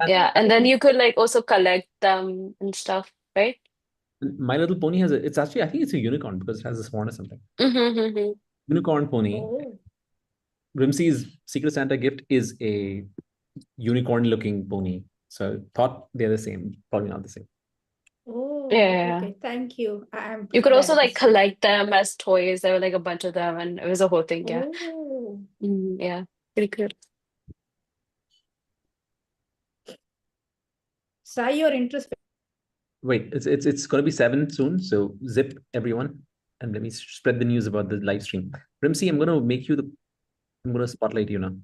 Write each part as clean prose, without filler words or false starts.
Yeah, and then you could like also collect them and stuff, right? My Little Pony has it's actually, I think it's a unicorn because it has a swan or something. Mm-hmm. Unicorn pony. Oh. Rimsey's Secret Santa gift is a unicorn looking pony. So thought they're the same, probably not the same. Oh, Yeah. okay. Thank you. I am You could also prepared like this time. collect them as toys. There were like a bunch of them, and it was a whole thing. Yeah. Oh. Yeah. Pretty cool. Sai, your interest. Wait, it's gonna be 7 soon. So zip everyone and let me spread the news about the live stream. Rimsey, I'm gonna spotlight you now.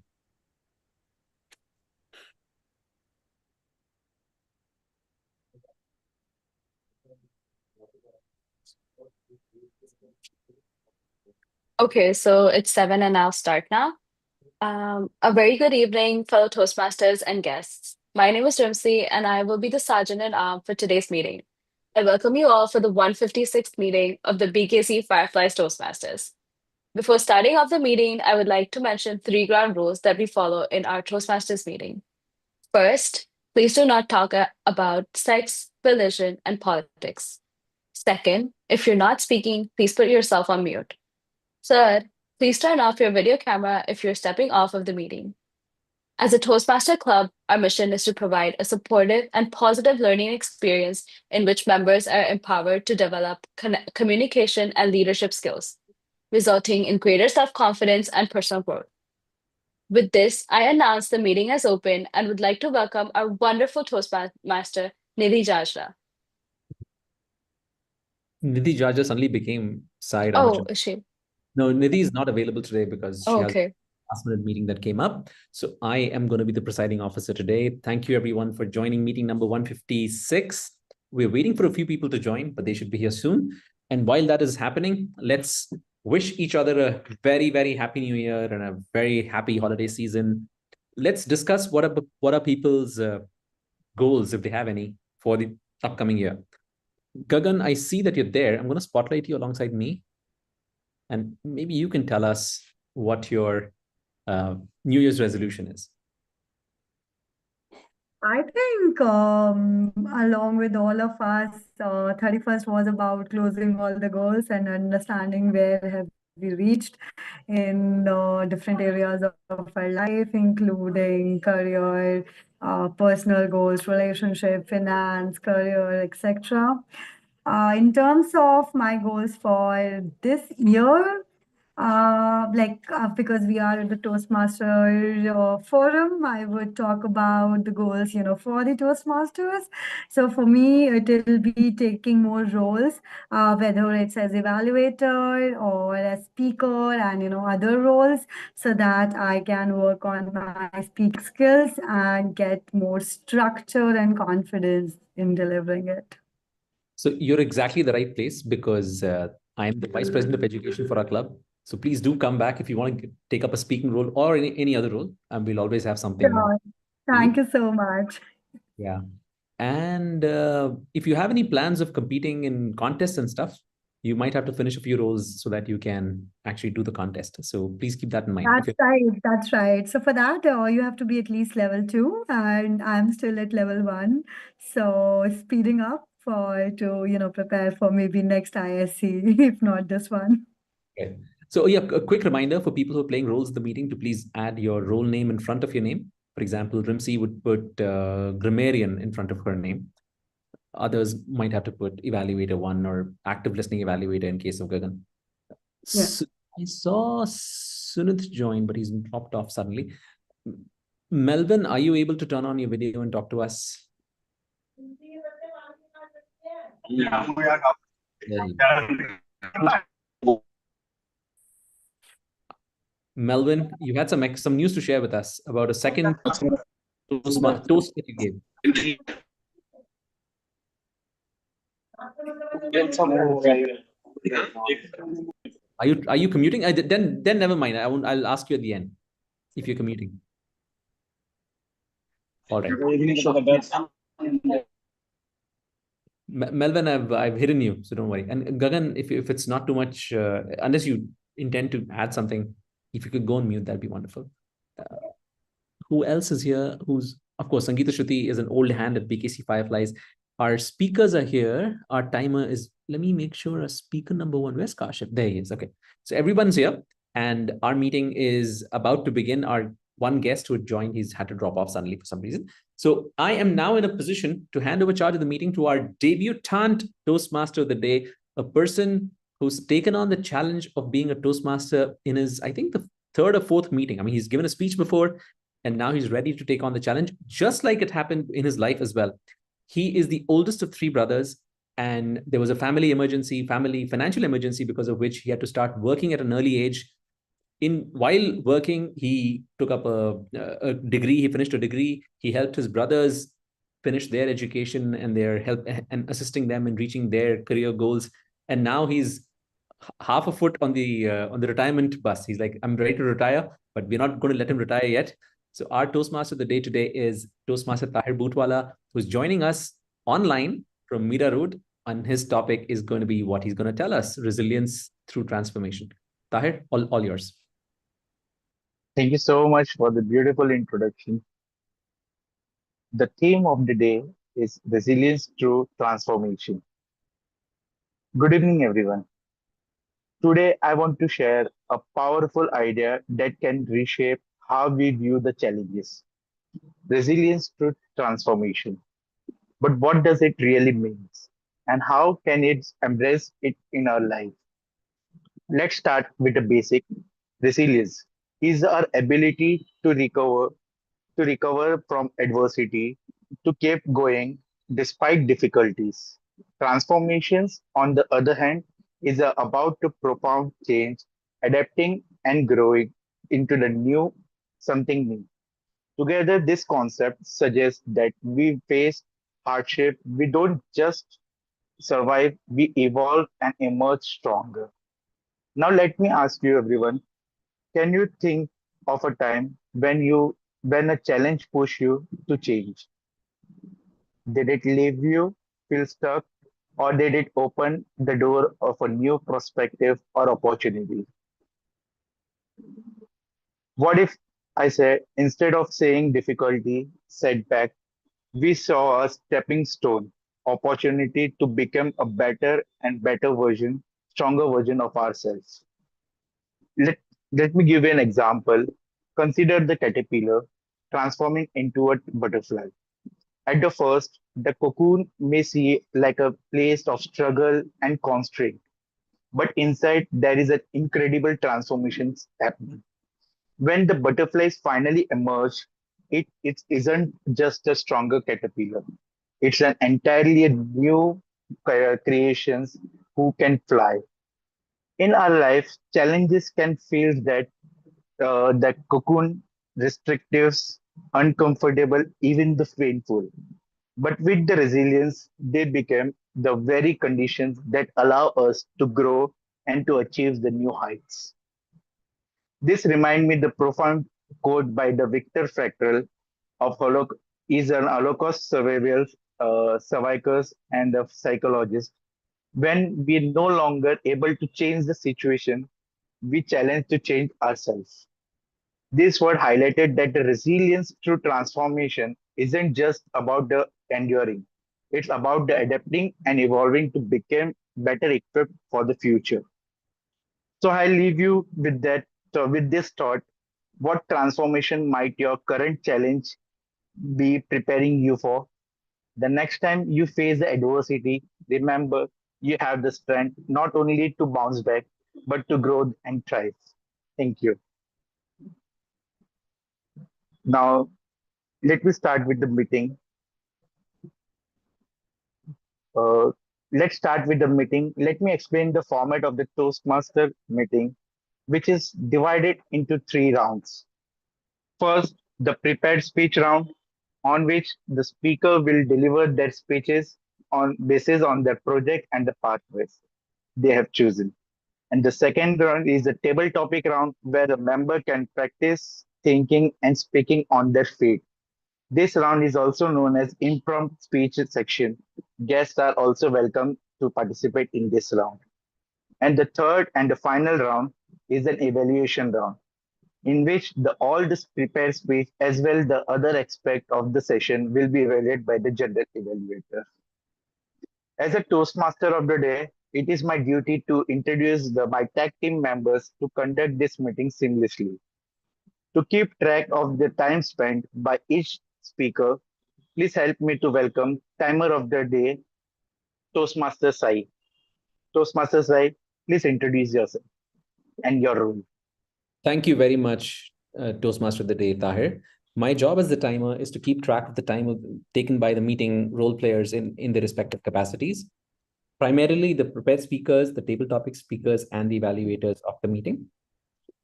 Okay, so it's 7 and I'll start now. A very good evening, fellow Toastmasters and guests. My name is Rimsey, and I will be the sergeant at arms for today's meeting. I welcome you all for the 156th meeting of the BKC Fireflies Toastmasters. Before starting off the meeting, I would like to mention 3 ground rules that we follow in our Toastmasters meeting. First, please do not talk about sex, religion, and politics. Second, if you're not speaking, please put yourself on mute. Third, please turn off your video camera if you're stepping off of the meeting. As a Toastmaster Club, our mission is to provide a supportive and positive learning experience in which members are empowered to develop communication and leadership skills, resulting in greater self-confidence and personal growth. With this, I announce the meeting as open and would like to welcome our wonderful Toastmaster, Nidhi Jajra. Nidhi Jaja suddenly became Sai Oh, Ramachandran. is she? No, Nidhi is not available today because Oh, she has a okay. last minute meeting that came up. So I am going to be the presiding officer today. Thank you everyone for joining meeting number 156. We're waiting for a few people to join, but they should be here soon. And while that is happening, let's wish each other a very, very happy new year and a very happy holiday season. Let's discuss what are people's goals, if they have any, for the upcoming year. Gagan, I see that you're there. I'm going to spotlight you alongside me. And maybe you can tell us what your New Year's resolution is. I think, along with all of us, 31st was about closing all the goals and understanding where have we reached in different areas of our life, including career, personal goals, relationship, finance, career, etc. In terms of my goals for this year, because we are in the Toastmaster forum, I would talk about the goals, for the Toastmasters. So for me, it will be taking more roles, whether it's as evaluator or as speaker and, other roles, so that I can work on my speak skills and get more structure and confidence in delivering it. So you're exactly the right place because I'm the vice president of education for our club. So please do come back if you want to take up a speaking role or any other role. And we'll always have something. Sure. Thank you so much. Yeah. And if you have any plans of competing in contests and stuff, you might have to finish a few roles so that you can actually do the contest. So please keep that in mind. That's right. That's right. So for that, you have to be at least level 2, and I'm still at level 1. So speeding up to prepare for maybe next ISC, if not this one. Okay. So yeah, a quick reminder for people who are playing roles in the meeting to please add your role name in front of your name. For example, Rimsey would put grammarian in front of her name. Others might have to put evaluator 1 or active listening evaluator in case of Gagan. Yeah. So I saw Sunith join, but he's dropped off suddenly. Melvin, are you able to turn on your video and talk to us? Yeah. Melvin, you had some news to share with us about a second toast that you gave. Are you commuting? Then never mind. I'll ask you at the end if you're commuting. All right. Melvin, I've hidden you, so don't worry. And Gagan, if it's not too much, unless you intend to add something, if you could go on mute, that'd be wonderful. Who else is here? Who's Of course, Sangeeta Shruti is an old hand at BKC Fireflies. Our speakers are here. Our timer is, let me make sure our speaker number one, where's Kashif? There he is. Okay. So everyone's here and our meeting is about to begin. Our one guest who had joined, he's had to drop off suddenly for some reason. So I am now in a position to hand over charge of the meeting to our debutante Toastmaster of the day, a person who's taken on the challenge of being a Toastmaster in his, I think, the third or fourth meeting. I mean, he's given a speech before, and now he's ready to take on the challenge, just like it happened in his life as well. He is the oldest of three brothers, and there was a family financial emergency, because of which he had to start working at an early age. While working, he took up a degree. He finished a degree. He helped his brothers finish their education and their help and assisting them in reaching their career goals. And now he's half a foot on the retirement bus. He's like, I'm ready to retire, but we're not going to let him retire yet. So our Toastmaster of the day today is Toastmaster Tahir Bootwala, who's joining us online from Mira Road. And his topic is going to be what he's going to tell us: resilience through transformation. Tahir, all yours. Thank you so much for the beautiful introduction. The theme of the day is resilience through transformation. Good evening, everyone. Today, I want to share a powerful idea that can reshape how we view the challenges. Resilience through transformation. But what does it really mean? And how can it embrace it in our life? Let's start with the basic. Resilience is our ability to recover from adversity, to keep going despite difficulties. Transformations, on the other hand, is about to profound change, adapting and growing into the new, something new. Together, this concept suggests that we face hardship, we don't just survive, we evolve and emerge stronger. Now, let me ask you, everyone, can you think of a time when a challenge pushed you to change? Did it leave you feel stuck, or did it open the door of a new perspective or opportunity? What if I say, instead of saying difficulty, setback, we saw a stepping stone, opportunity to become a better and better version, stronger version of ourselves? Let, let me give you an example. Consider the caterpillar transforming into a butterfly. At the first, the cocoon may seem like a place of struggle and constraint, but inside there is an incredible transformation happening. When the butterflies finally emerge, it isn't just a stronger caterpillar. It's an entirely new creations who can fly. In our life, challenges can feel that cocoon, restrictive, uncomfortable, even the painful. But with the resilience, they become the very conditions that allow us to grow and to achieve the new heights. This reminds me the profound quote by the Victor Fractal of is an Holocaust survivors and a psychologist. When we're no longer able to change the situation, we challenge to change ourselves. This word highlighted that the resilience through transformation isn't just about the enduring. It's about the adapting and evolving to become better equipped for the future. So I leave you with that, with this thought. What transformation might your current challenge be preparing you for? The next time you face the adversity, remember you have the strength not only to bounce back, but to grow and thrive. Thank you. Now, let me start with the meeting. Uh, let's start with the meeting. Let me explain the format of the Toastmaster meeting, which is divided into three rounds. First, the prepared speech round, on which the speaker will deliver their speeches on basis on their project and the pathways they have chosen. And the second round is the table topic round, where the member can practice thinking and speaking on their feet. This round is also known as impromptu speech section. Guests are also welcome to participate in this round. And the third and the final round is an evaluation round. in which the all this prepared speech as well the other aspect of the session will be evaluated by the general evaluator. As a Toastmaster of the day, it is my duty to introduce my tag team members to conduct this meeting seamlessly. To keep track of the time spent by each speaker, please help me to welcome timer of the day, Toastmaster Sai. Toastmaster Sai, please introduce yourself and your role. Thank you very much, Toastmaster of the Day, Tahir. My job as the timer is to keep track of the time taken by the meeting role players in their respective capacities. Primarily the prepared speakers, the table topic speakers, and the evaluators of the meeting.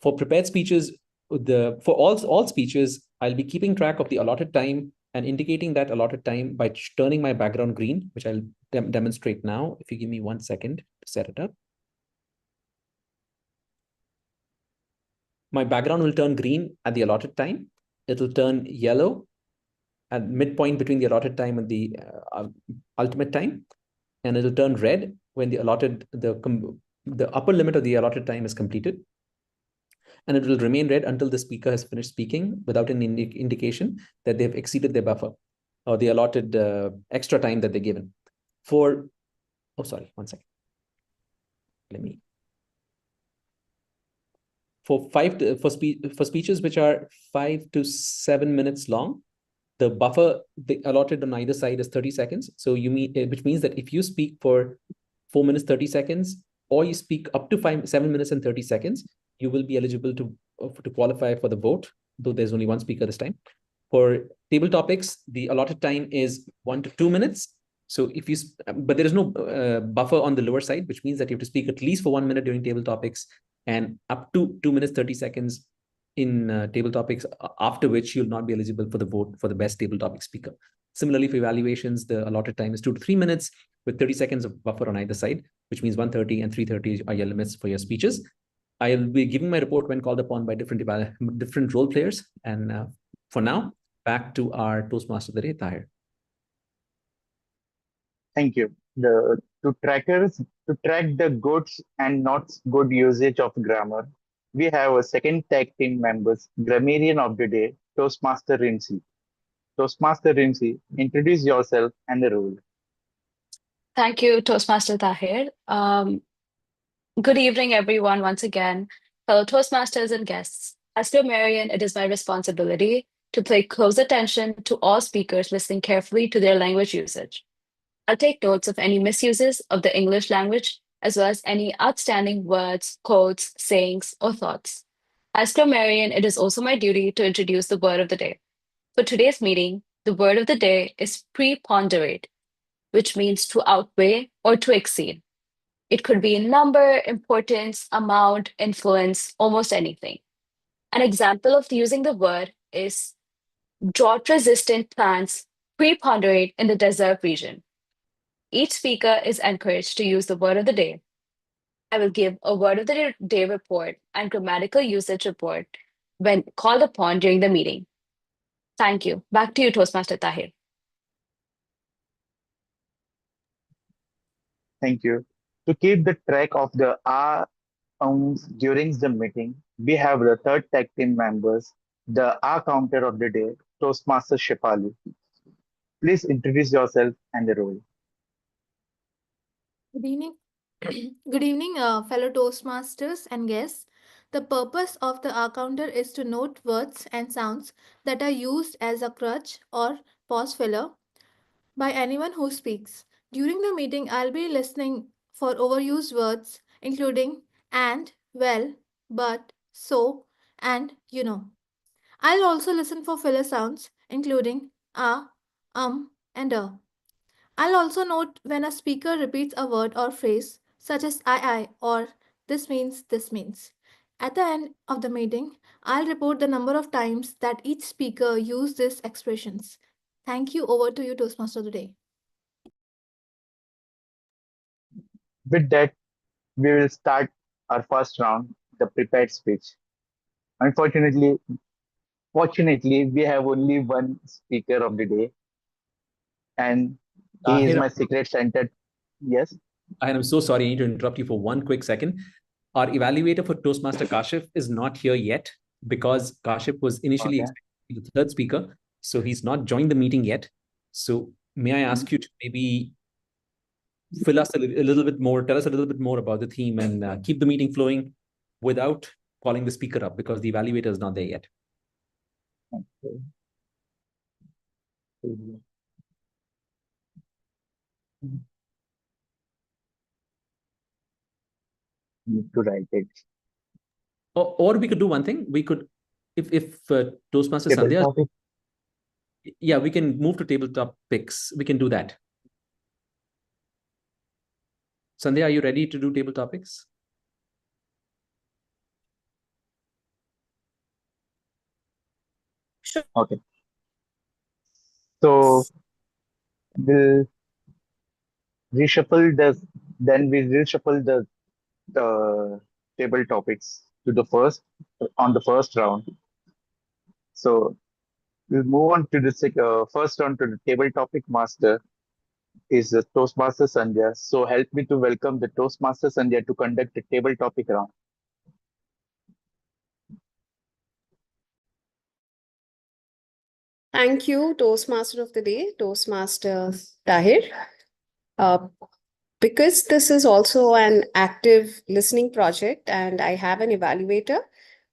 For prepared speeches, for all speeches, I'll be keeping track of the allotted time and indicating that allotted time by turning my background green, which I'll demonstrate now. If you give me 1 second to set it up. My background will turn green at the allotted time. It'll turn yellow at midpoint between the allotted time and the ultimate time. And it'll turn red when the upper limit of the allotted time is completed. And it will remain red until the speaker has finished speaking without an indication that they've exceeded their buffer or the allotted extra time that they're given. For 1 second. For speeches which are 5 to 7 minutes long, the buffer allotted on either side is 30 seconds. So which means that if you speak for 4 minutes 30 seconds, or you speak up to 7 minutes and 30 seconds, you will be eligible to qualify for the vote, though there's only one speaker this time. For table topics, the allotted time is 1 to 2 minutes. So but there is no buffer on the lower side, which means that you have to speak at least for 1 minute during table topics and up to 2 minutes 30 seconds in table topics, after which you'll not be eligible for the vote for the best table topic speaker. Similarly, for evaluations, the allotted time is 2 to 3 minutes with 30 seconds of buffer on either side, which means 1:30 and 3:30 are your limits for your speeches. I'll be giving my report when called upon by different role players. And for now, back to our Toastmaster of the Day, Tahir. Thank you. To track the goods and not good usage of grammar, we have a second tag team members, grammarian of the day, Toastmaster Rimsi. Toastmaster Rimsi, introduce yourself and the role. Thank you, Toastmaster Tahir. Good evening, everyone, once again, fellow Toastmasters and guests. As grammarian, it is my responsibility to pay close attention to all speakers listening carefully to their language usage. I'll take notes of any misuses of the English language, as well as any outstanding words, quotes, sayings, or thoughts. As grammarian, it is also my duty to introduce the word of the day. For today's meeting, the word of the day is preponderate, which means to outweigh or to exceed. It could be in number, importance, amount, influence, almost anything. An example of using the word is drought-resistant plants preponderate in the desert region. Each speaker is encouraged to use the word of the day. I will give a word of the day report and grammatical usage report when called upon during the meeting. Thank you. Back to you, Toastmaster Tahir. Thank you. To keep the track of the during the meeting, we have the third tag team members, the counter of the day, Toastmaster Shepali. Please introduce yourself and the role. Good evening. Good evening, fellow Toastmasters and guests. The purpose of the R counter is to note words and sounds that are used as a crutch or pause filler by anyone who speaks. During the meeting, I'll be listening for overused words, including and, well, but, so, and you know. I'll also listen for filler sounds, including and I'll also note when a speaker repeats a word or phrase, such as I, or this means, this means. At the end of the meeting, I'll report the number of times that each speaker used these expressions. Thank you. Over to you, Toastmaster today. With that, we will start our first round, the prepared speech. Fortunately, we have only one speaker of the day, and he is Tahir, my secret Santa. Yes. I am so sorry. I need to interrupt you for 1 quick second. Our evaluator for Toastmaster Kashif is not here yet. because Kashif was initially Okay. expected to be the third speaker, so he's not joined the meeting yet. So may I ask you to maybe fill us a little bit more, tell us a little bit more about the theme and keep the meeting flowing without calling the speaker up because the evaluator is not there yet. Okay. Need to write it. Or we could do one thing. We could, if Toastmaster Table Sandhya, topic. yeah, we can move to tabletop picks. We can do that. Sandhya, are you ready to do table topics? Sure. Okay. So we'll reshuffle the then we reshuffle the table topics to the first round. So we'll move on to the first round to the table topic master is the Toastmaster Sandhya. So help me to welcome the Toastmaster Sandhya to conduct the table topic round. Thank you, Toastmaster of the Day, Toastmaster Tahir. Because this is also an active listening project and I have an evaluator,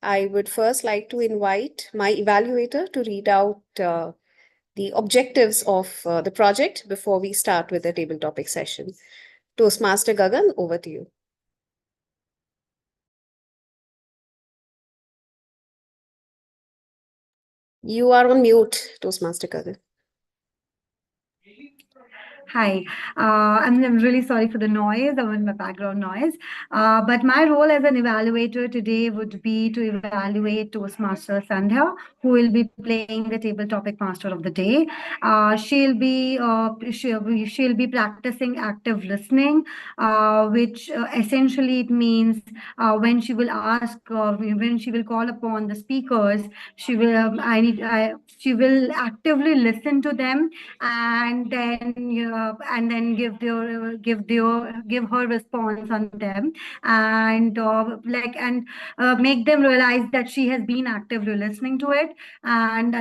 I would first like to invite my evaluator to read out the objectives of the project before we start with the table topic session. Toastmaster Gagan, over to you. You are on mute, Toastmaster Gagan. Hi, I'm really sorry for the noise, my background noise. But my role as an evaluator today would be to evaluate Toastmaster Sandhya, who will be playing the table topic master of the day. She'll be practicing active listening, which essentially it means when she will ask, when she will call upon the speakers, she will she will actively listen to them and then give her response on them and make them realize that she has been actively listening to it, and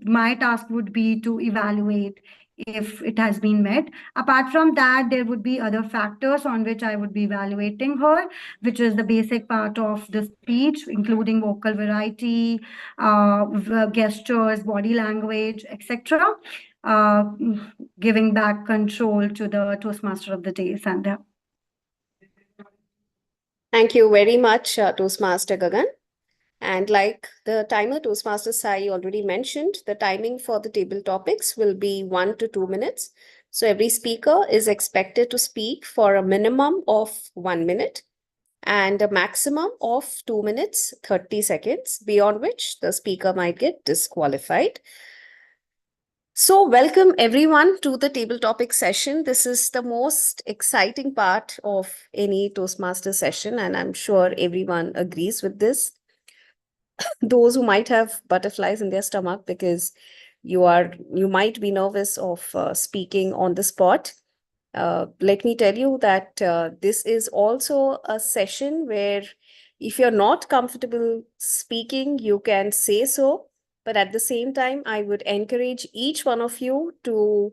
my task would be to evaluate if it has been met. Apart from that, there would be other factors on which I would be evaluating her, which is the basic part of the speech, including vocal variety, gestures, body language, etc. Giving back control to the Toastmaster of the day, Sandhya. Thank you very much, Toastmaster Gagan. And like the timer Toastmaster Sai already mentioned, the timing for the table topics will be 1 to 2 minutes. So every speaker is expected to speak for a minimum of 1 minute and a maximum of 2 minutes, 30 seconds, beyond which the speaker might get disqualified. So welcome everyone to the table topic session. This is the most exciting part of any Toastmaster session, and I'm sure everyone agrees with this. Those who might have butterflies in their stomach because you might be nervous of speaking on the spot. Let me tell you that this is also a session where if you're not comfortable speaking, you can say so. But at the same time, I would encourage each one of you to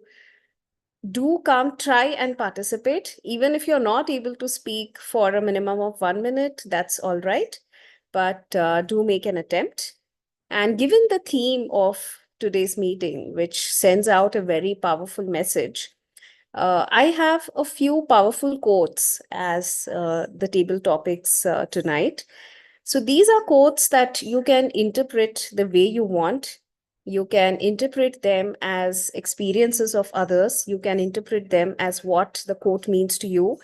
try and participate. Even if you're not able to speak for a minimum of 1 minute, that's all right. But do make an attempt. And given the theme of today's meeting, which sends out a very powerful message, I have a few powerful quotes as the table topics tonight. So these are quotes that you can interpret the way you want. You can interpret them as experiences of others. You can interpret them as what the quote means to you.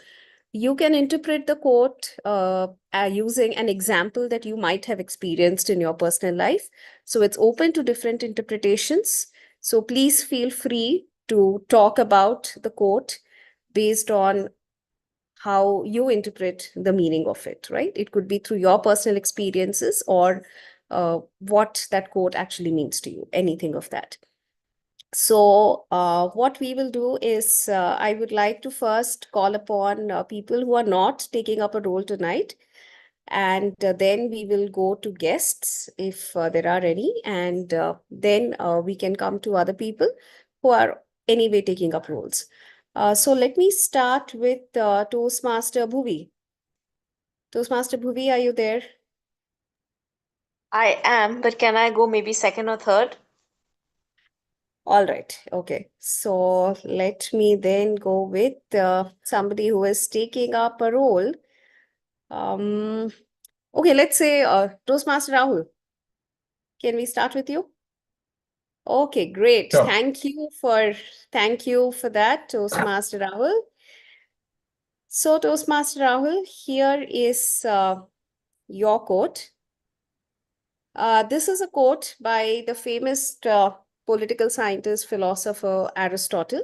You can interpret the quote using an example that you might have experienced in your personal life. So it's open to different interpretations. So please feel free to talk about the quote based on how you interpret the meaning of it, right? It could be through your personal experiences or what that quote actually means to you, anything of that. So what we will do is I would like to first call upon people who are not taking up a role tonight. And then we will go to guests if there are any, and then we can come to other people who are anyway taking up roles. So let me start with Toastmaster Bhuvi. Toastmaster Bhuvi, are you there? I am, but can I go maybe second or third? All right. Okay. So let me then go with somebody who is taking up a role. Okay, let's say Toastmaster Rahul. Can we start with you? Okay, great. Sure. Thank you for that, Toastmaster Rahul. So, Toastmaster Rahul, here is your quote. This is a quote by the famous political scientist, philosopher Aristotle.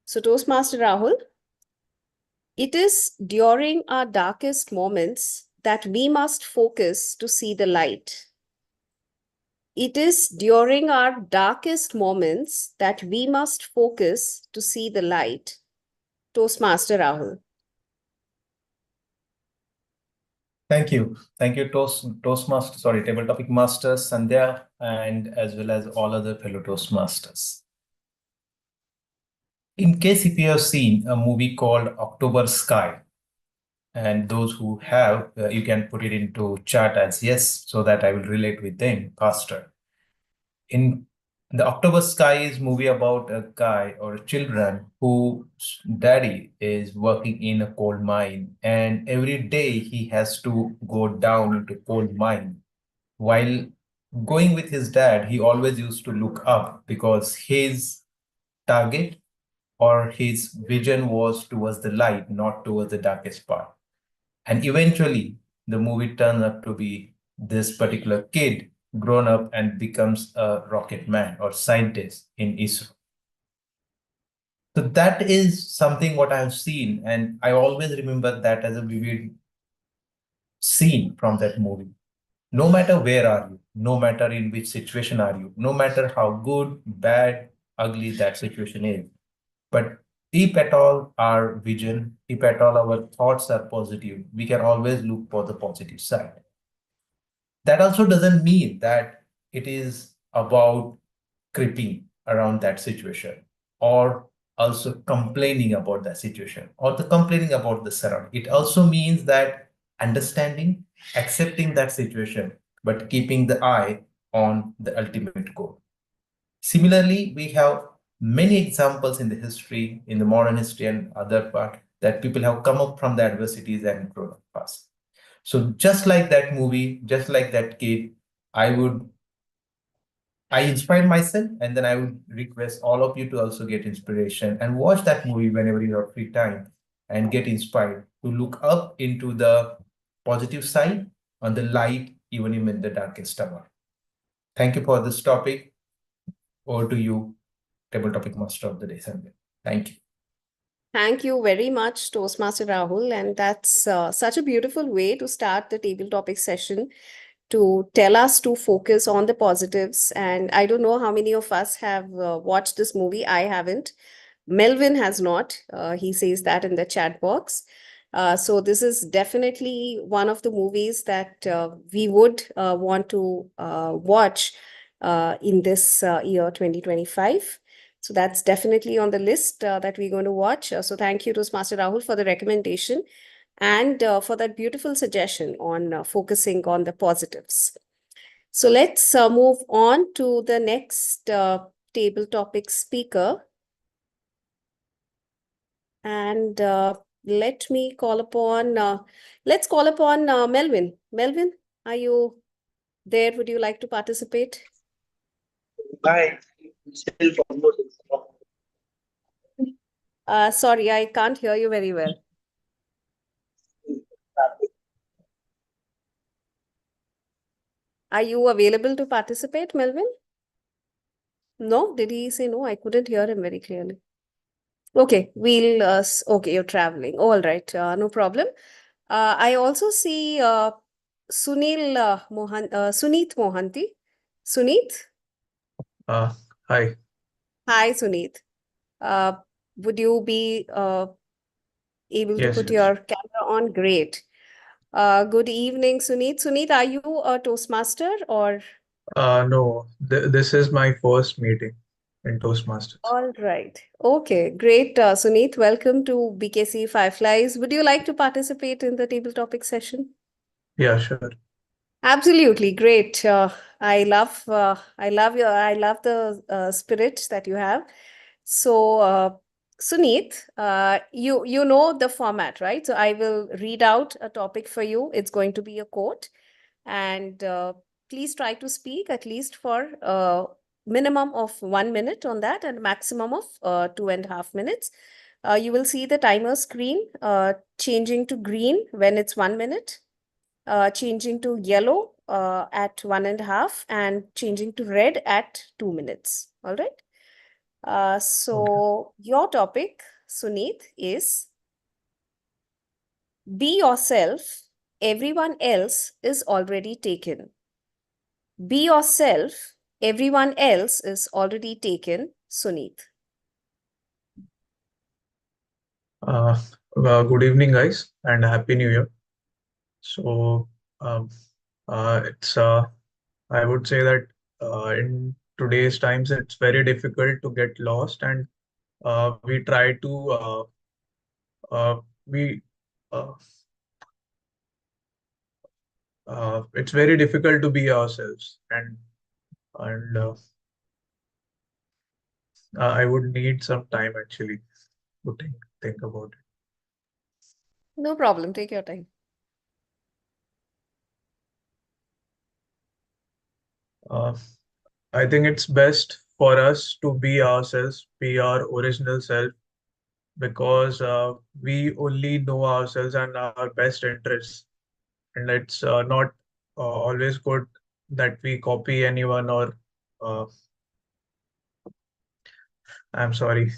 So, Toastmaster Rahul, it is during our darkest moments that we must focus to see the light. It is during our darkest moments that we must focus to see the light. Toastmaster Rahul. Thank you. Thank you, Table Topic Masters, Sandhya, and as well as all other fellow Toastmasters. In case if you have seen a movie called October Sky, and those who have, you can put it into chat as yes, so that I will relate with them faster. In the October Sky is movie about a guy or children whose daddy is working in a coal mine, and every day he has to go down into coal mine. While going with his dad, he always used to look up because his target or his vision was towards the light, not towards the darkest part. And eventually, the movie turns out to be this particular kid grown up and becomes a rocket man or scientist in ISRO. So that is something what I have seen, and I always remember that as a vivid scene from that movie. No matter where are you, no matter in which situation are you, no matter how good, bad, ugly that situation is, but if at all our vision, if at all our thoughts are positive, we can always look for the positive side. That also doesn't mean that it is about creeping around that situation or also complaining about that situation or the complaining about the surrounding. It also means that understanding, accepting that situation, but keeping the eye on the ultimate goal. Similarly, we have many examples in the history, in the modern history and other part, that people have come up from the adversities and grown up fast. So just like that movie, just like that kid, I inspired myself, and then I would request all of you to also get inspiration and watch that movie whenever you have free time and get inspired to look up into the positive side on the light, even in the darkest hour. Thank you for this topic. Over to you, Table Topic Master of the Day, Sanjay. Thank you. Thank you very much, Toastmaster Rahul. And that's such a beautiful way to start the table topic session, to tell us to focus on the positives. And I don't know how many of us have watched this movie. I haven't. Melvin has not. He says that in the chat box. So this is definitely one of the movies that we would want to watch in this year 2025. So that's definitely on the list that we're going to watch. So thank you to Master Rahul for the recommendation and for that beautiful suggestion on focusing on the positives. So let's move on to the next table topic speaker. And let me call upon, let's call upon Melvin. Melvin, are you there? Would you like to participate? Bye. Still Sorry, I can't hear you very well. Are you available to participate, Melvin? No? Did he say no? I couldn't hear him very clearly. Okay, we'll, okay, you're traveling. All right, no problem. I also see Sunil Suneet Mohanty. Suneet? Hi. Hi, Suneet. Would you be able to Yes, put yes. your camera on? Great. Good evening, Suneet. Suneet, are you a Toastmaster or? No, this is my first meeting in Toastmasters. All right. Okay, great. Suneet, welcome to BKC Fireflies. Would you like to participate in the table topic session? Yeah, sure. Absolutely, great. I love the spirit that you have. So, Suneet, you know the format, right? So I will read out a topic for you. It's going to be a quote, and please try to speak at least for a minimum of 1 minute on that, and maximum of 2.5 minutes. You will see the timer screen changing to green when it's 1 minute, changing to yellow at 1.5, and changing to red at 2 minutes. All right. Okay. So your topic, Suneet, is be yourself. Everyone else is already taken. Be yourself. Everyone else is already taken, Suneet. Well, good evening, guys, and Happy New Year. So, um, it's I would say that in today's times, it's very difficult to get lost, and we try to we uh, it's very difficult to be ourselves, and I would need some time actually to think about it. No problem. Take your time. Uh, I think it's best for us to be ourselves, be our original self, because we only know ourselves and our best interests. And it's not always good that we copy anyone or uh, I'm sorry.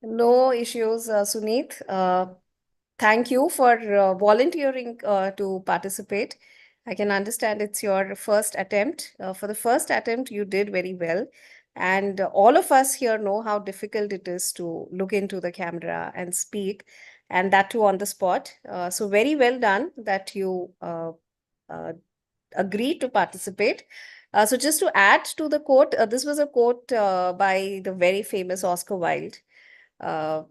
No issues, Suneet. Thank you for volunteering to participate. I can understand it's your first attempt. For the first attempt, you did very well. And all of us here know how difficult it is to look into the camera and speak, and that too on the spot. So, very well done that you uh, agreed to participate. So, just to add to the quote, this was a quote by the very famous Oscar Wilde,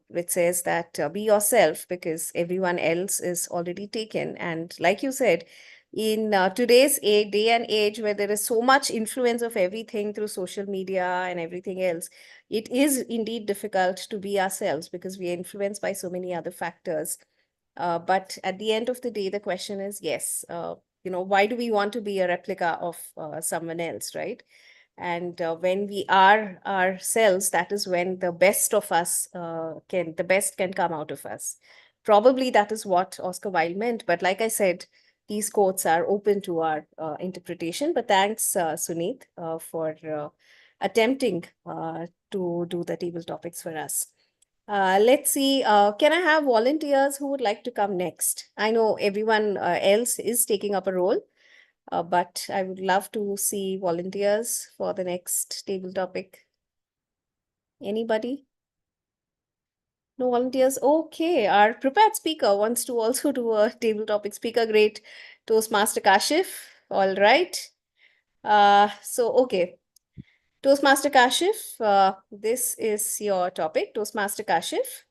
which says that be yourself because everyone else is already taken. And like you said, in today's day and age where there is so much influence of everything through social media and everything else, it is indeed difficult to be ourselves because we are influenced by so many other factors. But at the end of the day, the question is, yes, why do we want to be a replica of someone else, right? And when we are ourselves, that is when the best of us the best can come out of us. Probably that is what Oscar Wilde meant. But like I said, these quotes are open to our interpretation. But thanks, Suneet, for attempting to do the table topics for us. Let's see. Can I have volunteers who would like to come next? I know everyone else is taking up a role, but I would love to see volunteers for the next table topic. Anybody? No volunteers? Okay. Our prepared speaker wants to also do a table topic speaker. Great. Toastmaster Kashif. All right. Okay. Toastmaster Kashif, this is your topic. Toastmaster Kashif.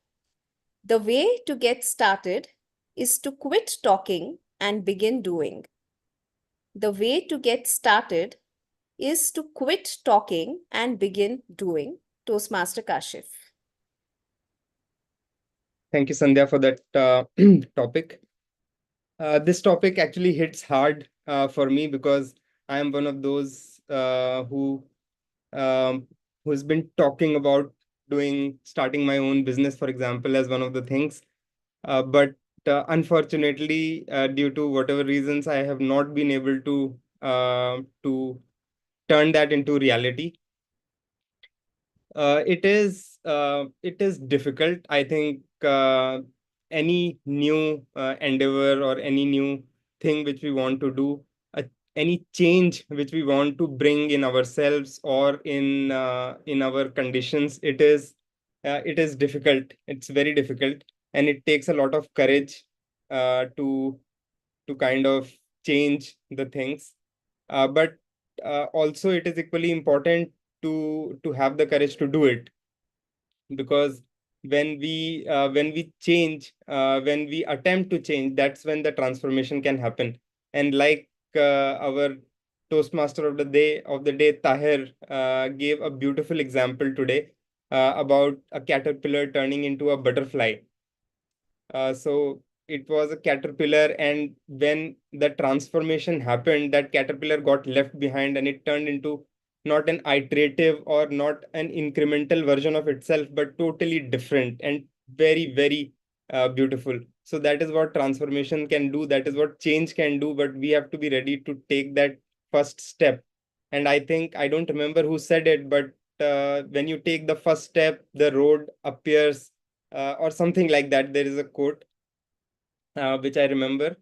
The way to get started is to quit talking and begin doing. The way to get started is to quit talking and begin doing. Toastmaster Kashif. Thank you, Sandhya, for that topic. This topic actually hits hard for me because I am one of those um, who's been talking about starting my own business, for example, as one of the things. But unfortunately, due to whatever reasons, I have not been able to turn that into reality. It is difficult. I think any new endeavor or any new thing which we want to do, any change which we want to bring in ourselves or in our conditions, it is difficult. It's very difficult, and it takes a lot of courage to kind of change the things. But also it is equally important to have the courage to do it, because when we change, when we attempt to change, that's when the transformation can happen. And like our Toastmaster of the day, Tahir, gave a beautiful example today about a caterpillar turning into a butterfly. So it was a caterpillar, and when the transformation happened, that caterpillar got left behind and it turned into not an iterative or not an incremental version of itself, but totally different and very, very beautiful. So that is what transformation can do. That is what change can do. But we have to be ready to take that first step. And I think, I don't remember who said it, but when you take the first step, the road appears, or something like that. There is a quote which I remember.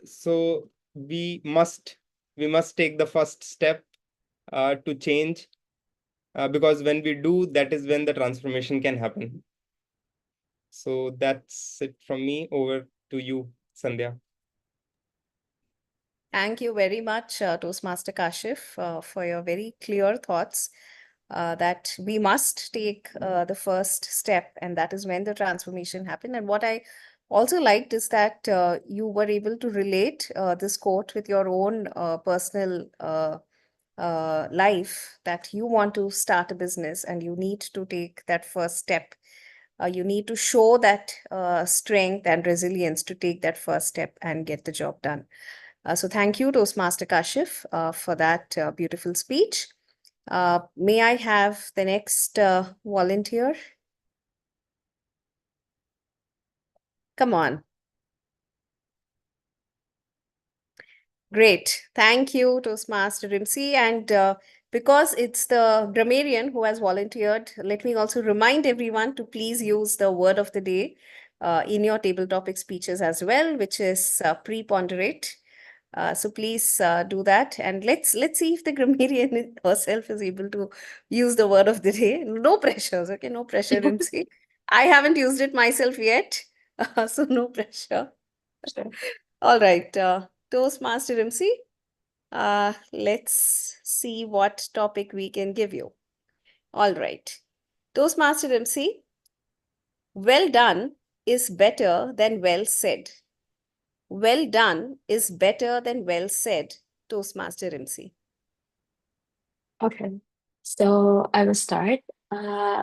So we must take the first step to change, because when we do, that is when the transformation can happen. So that's it from me. Over to you, Sandhya. Thank you very much, Toastmaster Kashif, for your very clear thoughts that we must take the first step, and that is when the transformation happened. And what I also liked is that you were able to relate this quote with your own personal life, that you want to start a business and you need to take that first step. You need to show that strength and resilience to take that first step and get the job done. So thank you, Toastmaster Kashif, for that beautiful speech. May I have the next volunteer? Come on. Great. Thank you, Toastmaster Rimsi. And because it's the grammarian who has volunteered, let me also remind everyone to please use the word of the day in your table topic speeches as well, which is preponderate. So please do that, and let's see if the grammarian herself is able to use the word of the day. No pressures, okay? No pressure, Rimsi. I haven't used it myself yet, so no pressure. Sure. All right, Toastmaster Rimsi, let's see what topic we can give you. All right, Toastmaster Rimsi, well done is better than well said. Well done is better than well said, Toastmaster Rimsi. Okay. So I will start. Uh,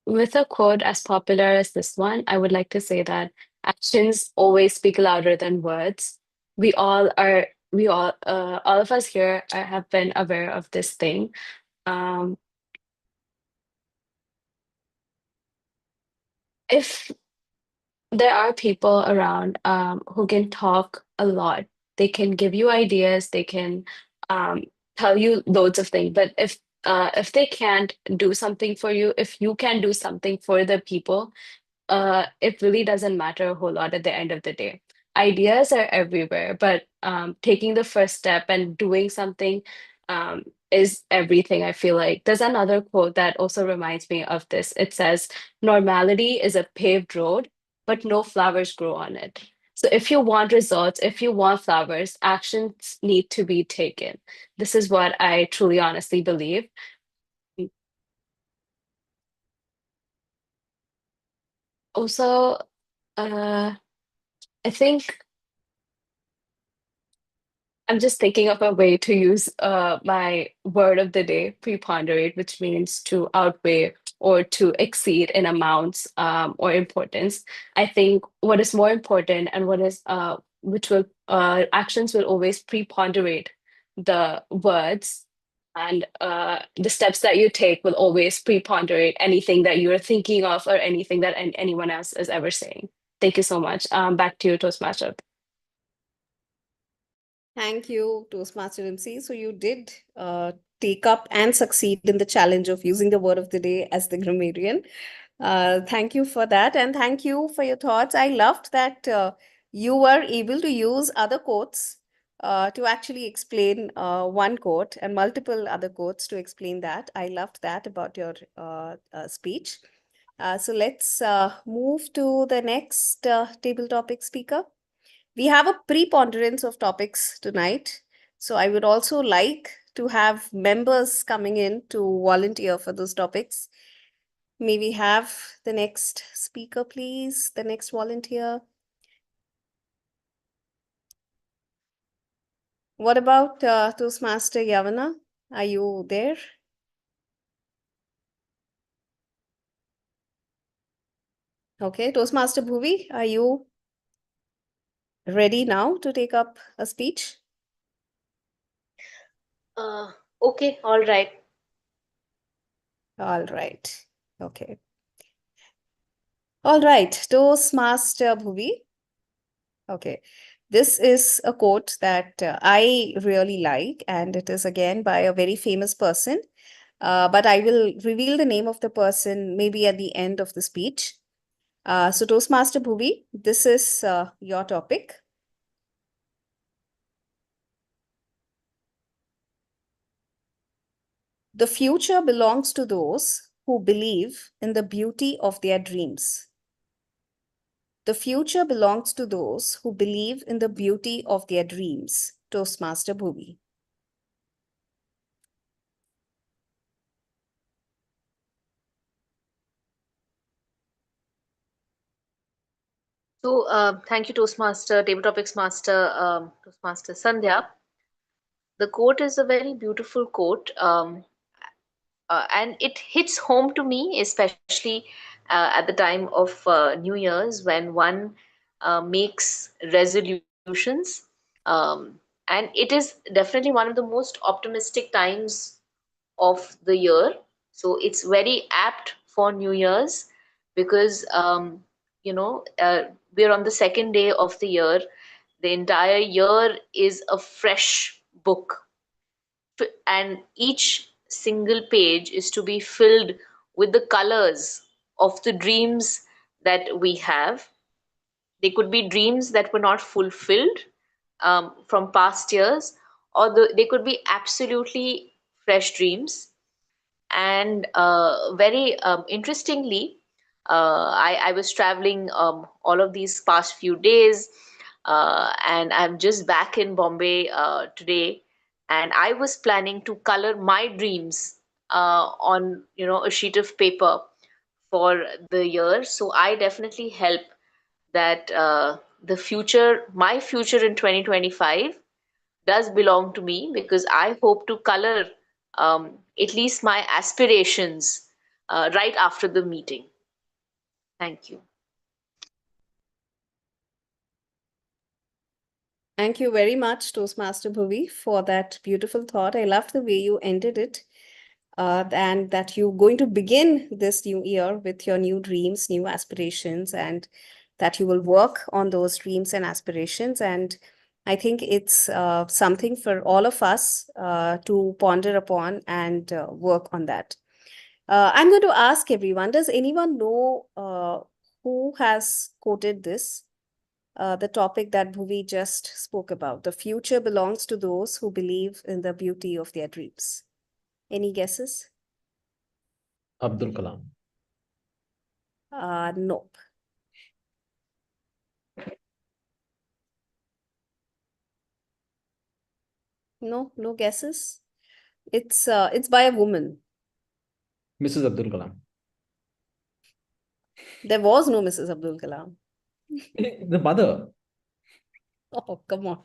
with a quote as popular as this one, I would like to say that actions always speak louder than words. All of us here have been aware of this thing. Um, if there are people around who can talk a lot. They can give you ideas. They can um, tell you loads of things. But if they can't do something for you, if you can do something for the people, it really doesn't matter a whole lot at the end of the day. Ideas are everywhere, but taking the first step and doing something um, is everything, I feel like. There's another quote that also reminds me of this. It says, normality is a paved road, but no flowers grow on it. So if you want results, if you want flowers, actions need to be taken. This is what I truly honestly believe. Also, I think I'm just thinking of a way to use my word of the day, preponderate, which means to outweigh or to exceed in amounts or importance. I think what is more important and what is which will actions will always preponderate the words, and the steps that you take will always preponderate anything that you're thinking of or anything that anyone else is ever saying. Thank you so much. Back to you, Toastmaster. Thank you, Toastmaster MC. So you did take up and succeed in the challenge of using the word of the day as the grammarian. Thank you for that, and thank you for your thoughts. I loved that you were able to use other quotes to actually explain one quote and multiple other quotes to explain that. I loved that about your speech. So let's move to the next table topic speaker. We have a preponderance of topics tonight. So I would also like to have members coming in to volunteer for those topics. May we have the next speaker, please? The next volunteer. What about Toastmaster Yavana? Are you there? Okay, Toastmaster Bhuvi, are you ready now to take up a speech? Okay, all right. All right. Okay. All right, Toastmaster Bhuvi. Okay. This is a quote that I really like, and it is again by a very famous person. But I will reveal the name of the person maybe at the end of the speech. So Toastmaster Bhuvi, this is your topic. The future belongs to those who believe in the beauty of their dreams. The future belongs to those who believe in the beauty of their dreams. Toastmaster Bhuvi. So, thank you, Toastmaster, Table Topics Master, Toastmaster Sandhya. The quote is a very beautiful quote, and it hits home to me, especially at the time of New Year's when one makes resolutions. And it is definitely one of the most optimistic times of the year. So it's very apt for New Year's because, we're on the second day of the year. The entire year is a fresh book, and each single page is to be filled with the colors of the dreams that we have. They could be dreams that were not fulfilled from past years, or they could be absolutely fresh dreams. And very interestingly, I was traveling all of these past few days, and I'm just back in Bombay today. And I was planning to color my dreams on a sheet of paper for the year. So I definitely help that my future in 2025 does belong to me because I hope to color at least my aspirations right after the meeting. Thank you. Thank you very much, Toastmaster Bhuvi, for that beautiful thought. I loved the way you ended it, and that you're going to begin this new year with your new dreams, new aspirations, and that you will work on those dreams and aspirations. And I think it's something for all of us to ponder upon and work on that. I'm going to ask everyone, does anyone know who has quoted this? The topic that Bhuvi just spoke about. The future belongs to those who believe in the beauty of their dreams. Any guesses? Abdul Kalam. Nope. No guesses. It's by a woman. Mrs. Abdul Kalam. There was no Mrs. Abdul Kalam. The mother. Oh, come on.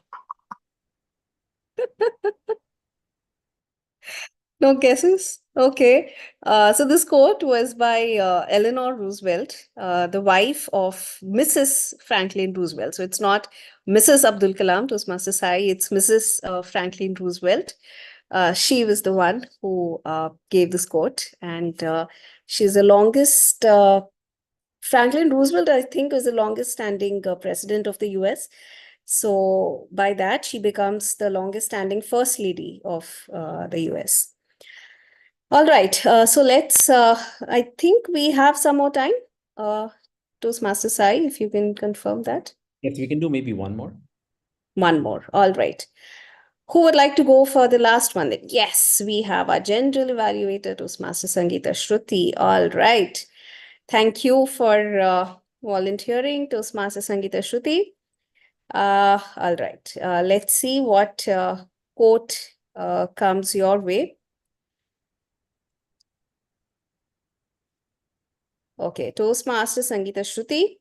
No guesses? Okay. So this quote was by Eleanor Roosevelt, the wife of Mrs. Franklin Roosevelt. So it's not Mrs. Abdul Kalam, Toastmaster Sai, it's Mrs. Franklin Roosevelt. She was the one who gave this quote, and she's the longest. Franklin Roosevelt, I think, was the longest standing president of the US. So by that, she becomes the longest standing first lady of the US. All right, so let's, I think we have some more time. Toastmaster Sai, if you can confirm that. Yes, we can do maybe one more. One more, all right. Who would like to go for the last one? Yes, we have our general evaluator, Toastmaster Sangeeta Shruti. All right. Thank you for volunteering, Toastmaster Sangeeta Shruti. All right, let's see what quote comes your way. Okay, Toastmaster Sangeeta Shruti.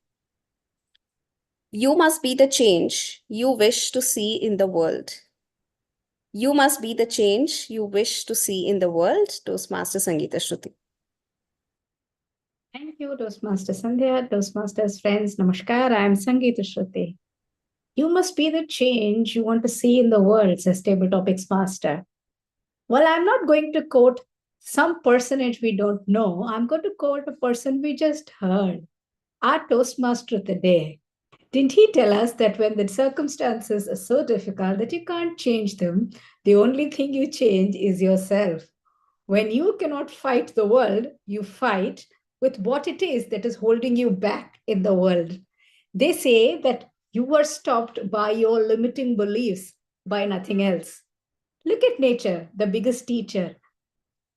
You must be the change you wish to see in the world. You must be the change you wish to see in the world, Toastmaster Sangeeta Shruti. Thank you, Toastmaster Sandhya, Toastmasters friends. Namaskar, I am Sangeeta Shruti. You must be the change you want to see in the world, says Table Topics Master. Well, I'm not going to quote some personage we don't know. I'm going to quote a person we just heard, our Toastmaster of the day. Didn't he tell us that when the circumstances are so difficult that you can't change them, the only thing you change is yourself? When you cannot fight the world, you fight with what it is that is holding you back in the world. They say that you were stopped by your limiting beliefs, by nothing else. Look at nature, the biggest teacher.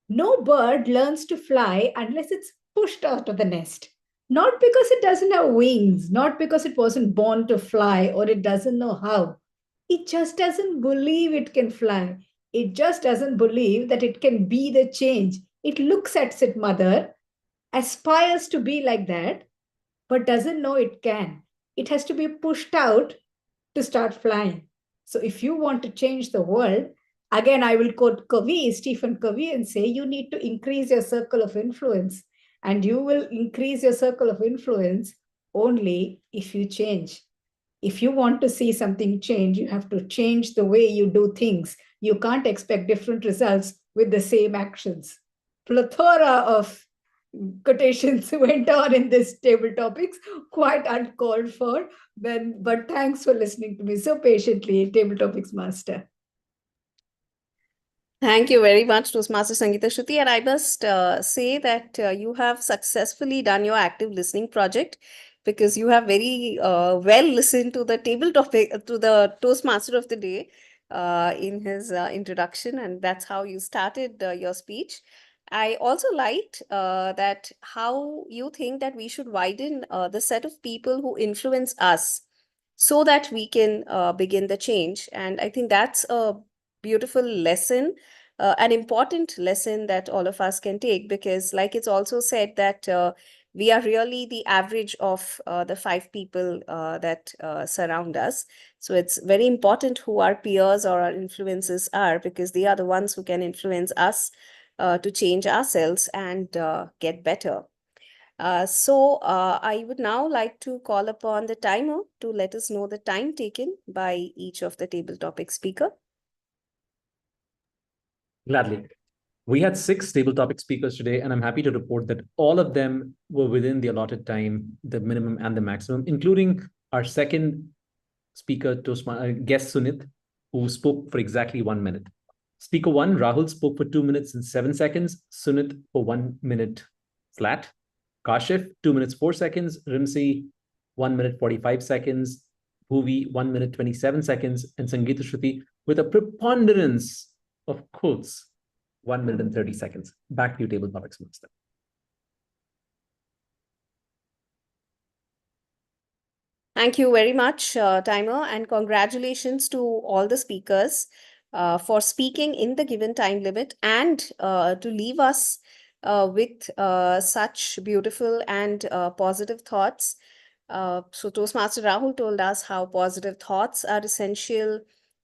No bird learns to fly unless it's pushed out of the nest. Not because it doesn't have wings, not because it wasn't born to fly or it doesn't know how. It just doesn't believe it can fly. It just doesn't believe that it can be the change. It looks at its mother, aspires to be like that, but doesn't know it can. It has to be pushed out to start flying. So if you want to change the world, again, I will quote Stephen Covey, and say you need to increase your circle of influence. And you will increase your circle of influence only if you change. If you want to see something change, you have to change the way you do things. You can't expect different results with the same actions. Plethora of quotations went on in this table topics, quite uncalled for. But thanks for listening to me so patiently, Table Topics Master. Thank you very much, Toastmaster Sangeeta Shruti. And I must say that you have successfully done your active listening project, because you have very well listened to the table topic, to the Toastmaster of the day in his introduction. And that's how you started your speech. I also liked that how you think that we should widen the set of people who influence us so that we can begin the change. And I think that's a beautiful lesson, an important lesson that all of us can take, because like it's also said that we are really the average of the 5 people that surround us. So it's very important who our peers or our influences are, because they are the ones who can influence us to change ourselves and get better. So I would now like to call upon the timer to let us know the time taken by each of the table topic speaker. Gladly. We had 6 table topic speakers today, and I'm happy to report that all of them were within the allotted time, the minimum and the maximum, including our second speaker, guest Sunit, who spoke for exactly 1 minute. Speaker 1, Rahul, spoke for 2 minutes and 7 seconds, Sunit for 1 minute flat, Kashif, 2 minutes 4 seconds, Rimsi, 1 minute 45 seconds, Bhuvi, 1 minute 27 seconds, and Sangeeta Shruti with a preponderance of quotes, 1 minute and 30 seconds. Back to you, table topics master. Thank you very much, Timer, and congratulations to all the speakers for speaking in the given time limit and to leave us with such beautiful and positive thoughts. So Toastmaster Rahul told us how positive thoughts are essential.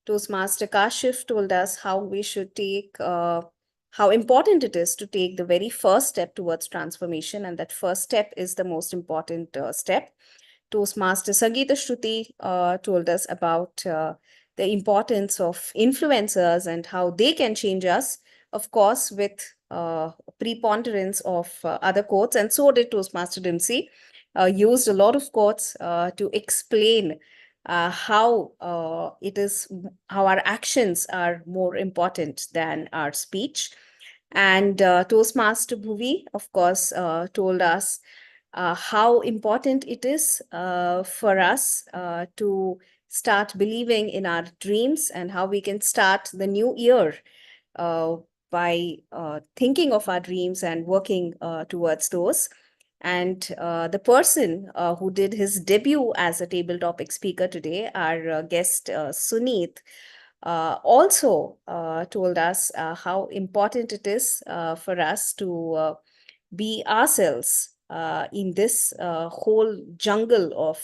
Toastmaster Kashif told us how we should take, how important it is to take the very first step towards transformation, and that first step is the most important step. Toastmaster Sangeeta Shruti told us about the importance of influencers and how they can change us, of course, with preponderance of other quotes. And so did Toastmaster Dimsi, used a lot of quotes to explain how how our actions are more important than our speech. And Toastmaster Bhuvi, of course, told us how important it is for us to start believing in our dreams, and how we can start the new year by thinking of our dreams and working towards those. And the person who did his debut as a table topic speaker today, our guest Suneet, also told us how important it is for us to be ourselves in this whole jungle of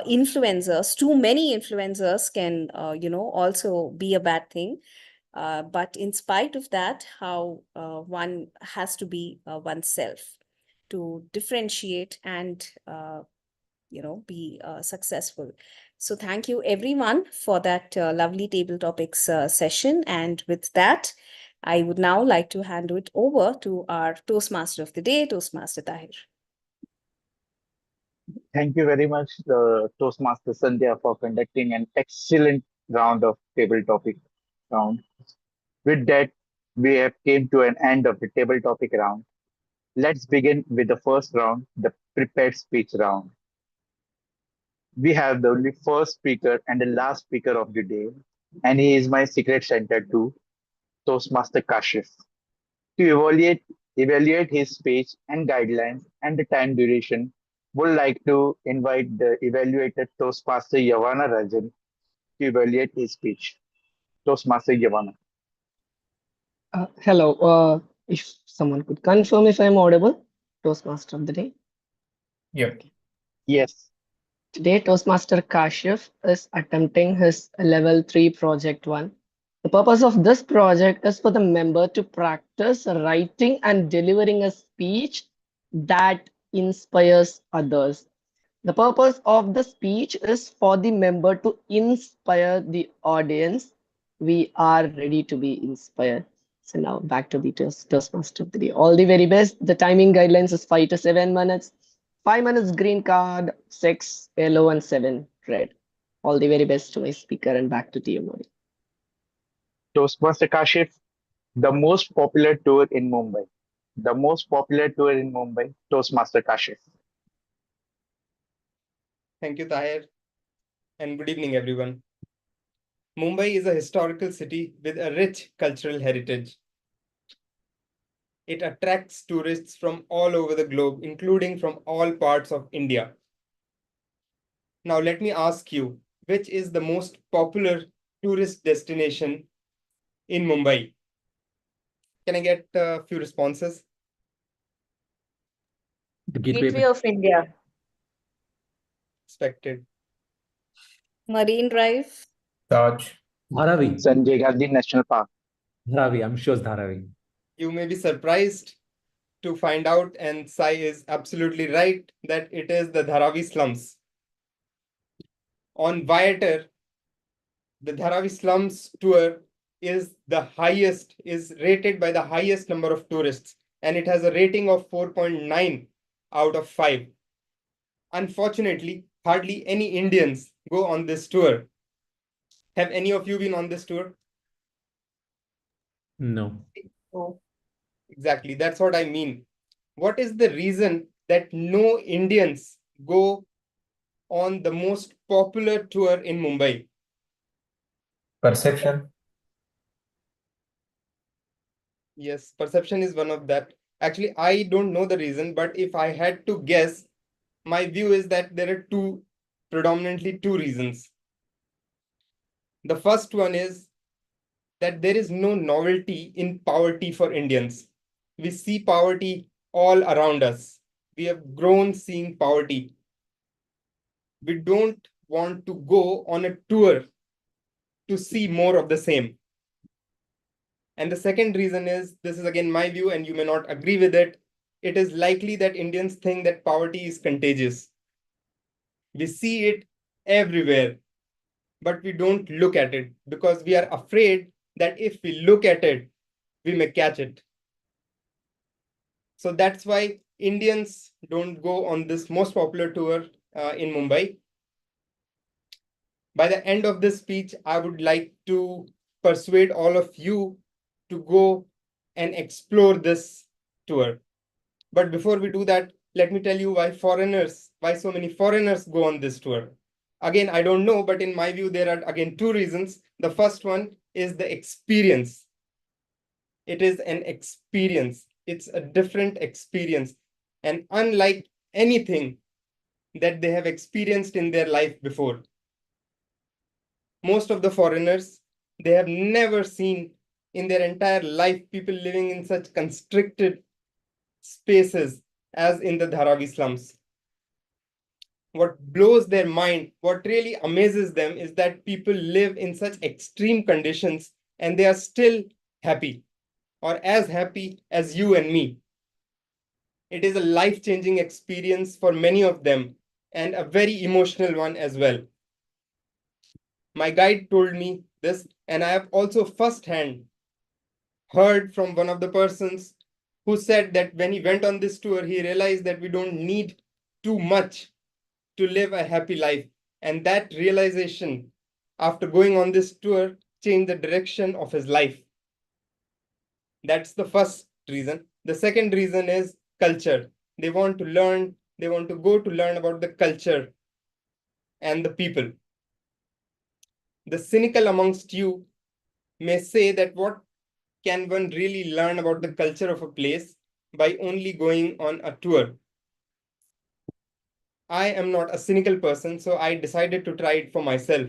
influencers. Too many influencers can, also be a bad thing. But in spite of that, how one has to be oneself to differentiate and be successful. So thank you everyone for that lovely table topics session. And with that, I would now like to hand it over to our Toastmaster of the day, Toastmaster Tahir. Thank you very much, Toastmaster Sandhya, for conducting an excellent round of table topic round. With that, we have came to an end of the table topic round. Let's begin with the first round, the prepared speech round. We have the only first speaker and the last speaker of the day, and he is my secret Santa too, Toastmaster Kashif. To evaluate his speech and guidelines and the time duration, would like to invite the evaluator Toastmaster Yavana Rajan to evaluate his speech. Toastmaster Yavana. Hello, if someone could confirm if I'm audible, Toastmaster of the day. Yep. Yes. Today, Toastmaster Kashif is attempting his level 3 project 1. The purpose of this project is for the member to practice writing and delivering a speech that inspires others. The purpose of the speech is for the member to inspire the audience. We are ready to be inspired. So now back to the Toastmaster of the day. All the very best. The timing guidelines is 5 to 7 minutes. 5 minutes green card, 6 yellow and 7 red. All the very best to my speaker and back to you, Modi. Toastmaster Kashif, the most popular tour in Mumbai. The most popular tour in Mumbai, Toastmaster Kashif. Thank you, Tahir, and good evening, everyone. Mumbai is a historical city with a rich cultural heritage. It attracts tourists from all over the globe, including from all parts of India. Now, let me ask you, which is the most popular tourist destination in Mumbai? Can I get a few responses? The Gateway of India. Expected. Marine Drive. Taj. Dharavi. Sanjay Gandhi National Park. Dharavi. I'm sure it's Dharavi. You may be surprised to find out, and Sai is absolutely right, that it is the Dharavi slums. On Viator, the Dharavi slums tour is rated by the highest number of tourists, and it has a rating of 4.9 out of 5. Unfortunately, hardly any Indians go on this tour. Have any of you been on this tour? No. Oh, exactly. That's what I mean. What is the reason that no Indians go on the most popular tour in Mumbai? Perception. Yes, perception is one of that. Actually, I don't know the reason, but if I had to guess, my view is that there are predominantly two reasons. The first one is that there is no novelty in poverty for Indians. We see poverty all around us. We have grown seeing poverty. We don't want to go on a tour to see more of the same. And the second reason is, this is again my view and you may not agree with it, it is likely that Indians think that poverty is contagious. We see it everywhere, but we don't look at it because we are afraid that if we look at it, we may catch it. So that's why Indians don't go on this most popular tour in Mumbai. By the end of this speech, I would like to persuade all of you to go and explore this tour. But before we do that, let me tell you why so many foreigners go on this tour. Again, I don't know, but in my view, there are again two reasons. The first one is the experience. It is an experience. It's a different experience. and unlike anything that they have experienced in their life before. Most of the foreigners, they have never seen in their entire life people living in such constricted spaces as in the Dharavi slums. What blows their mind, what really amazes them is that people live in such extreme conditions and they are still happy, or as happy as you and me. It is a life-changing experience for many of them and a very emotional one as well. My guide told me this, and I have also firsthand heard from one of the persons who said that when he went on this tour, he realized that we don't need too much to live a happy life. And that realization, after going on this tour, changed the direction of his life. That's the first reason. The second reason is culture. They want to learn, they want to go to learn about the culture and the people. The cynical amongst you may say that what can one really learn about the culture of a place by only going on a tour? I am not a cynical person, so I decided to try it for myself.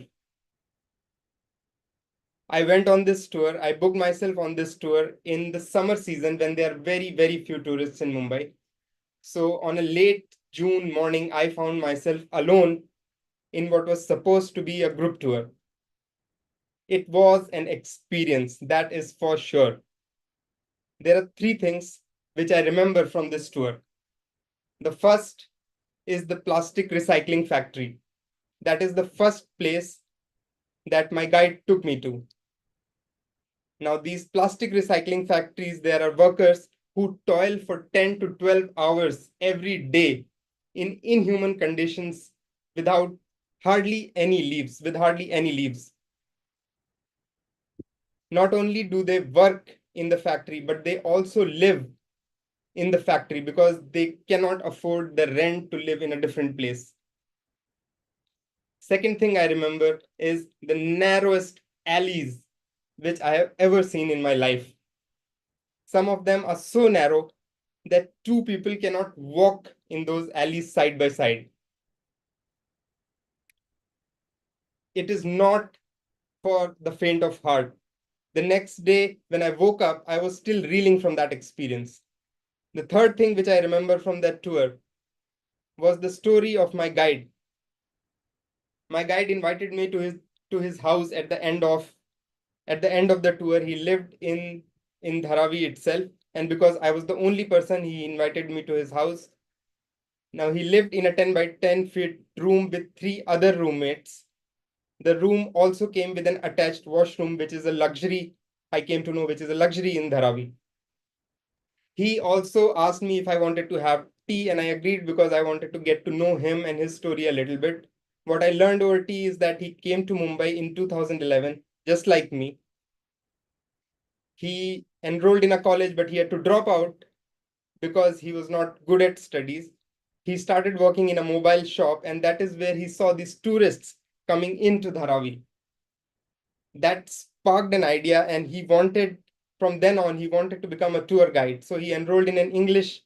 I went on this tour. I booked myself on this tour in the summer season when there are very, very few tourists in Mumbai. So on a late June morning, I found myself alone in what was supposed to be a group tour. It was an experience, that is for sure. There are three things which I remember from this tour. The first is the plastic recycling factory. That is the first place that my guide took me to. Now, these plastic recycling factories, there are workers who toil for 10 to 12 hours every day in inhuman conditions without hardly any leaves, with hardly any leaves. Not only do they work in the factory, but they also live in the factory because they cannot afford the rent to live in a different place. Second thing I remember is the narrowest alleys which I have ever seen in my life. Some of them are so narrow that two people cannot walk in those alleys side by side. It is not for the faint of heart. The next day, when I woke up, I was still reeling from that experience. The third thing which I remember from that tour was the story of my guide. My guide invited me to his house at the end of the tour. He lived in Dharavi itself, and because I was the only person, he invited me to his house. Now he lived in a 10 by 10 feet room with three other roommates. The room also came with an attached washroom, which is a luxury. I came to know which is a luxury in Dharavi. He also asked me if I wanted to have tea, and I agreed because I wanted to get to know him and his story a little bit. What I learned over tea is that he came to Mumbai in 2011, just like me. He enrolled in a college, but he had to drop out because he was not good at studies. He started working in a mobile shop, and that is where he saw these tourists coming into Dharavi. That sparked an idea, and from then on, he wanted to become a tour guide. So he enrolled in an English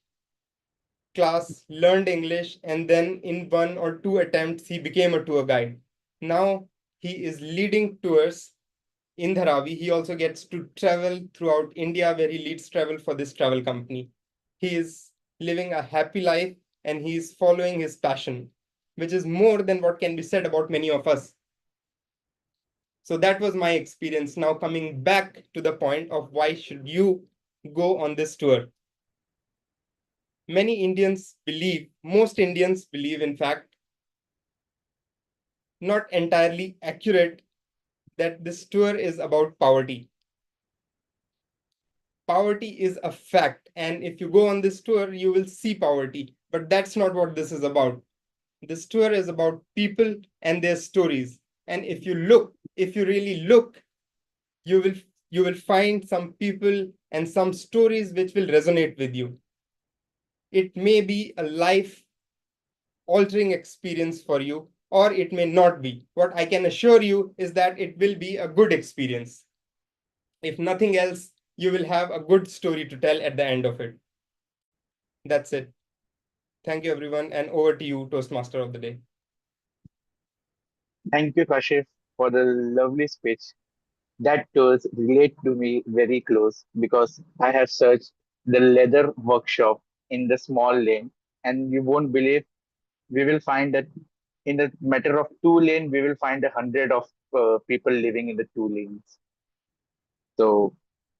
class, learned English, and then in 1 or 2 attempts, he became a tour guide. Now he is leading tours in Dharavi. He also gets to travel throughout India, where he leads travel for this travel company. He is living a happy life and he is following his passion, which is more than what can be said about many of us. So that was my experience. Now coming back to the point of why should you go on this tour? Most Indians believe, in fact, not entirely accurate, that this tour is about poverty. Poverty is a fact, and if you go on this tour, you will see poverty, but that's not what this is about. This tour is about people and their stories. And if you really look, you will find some people and some stories which will resonate with you. It may be a life altering experience for you, or it may not be. What I can assure you is that it will be a good experience. If nothing else, you will have a good story to tell at the end of it. That's it. Thank you, everyone, and over to you, Toastmaster of the day. Thank you, Kashif, for the lovely speech. That tours relate to me very close because I have searched the leather workshop in the small lane, and you won't believe we will find that in the matter of 2 lane, we will find 100 of people living in the 2 lanes. So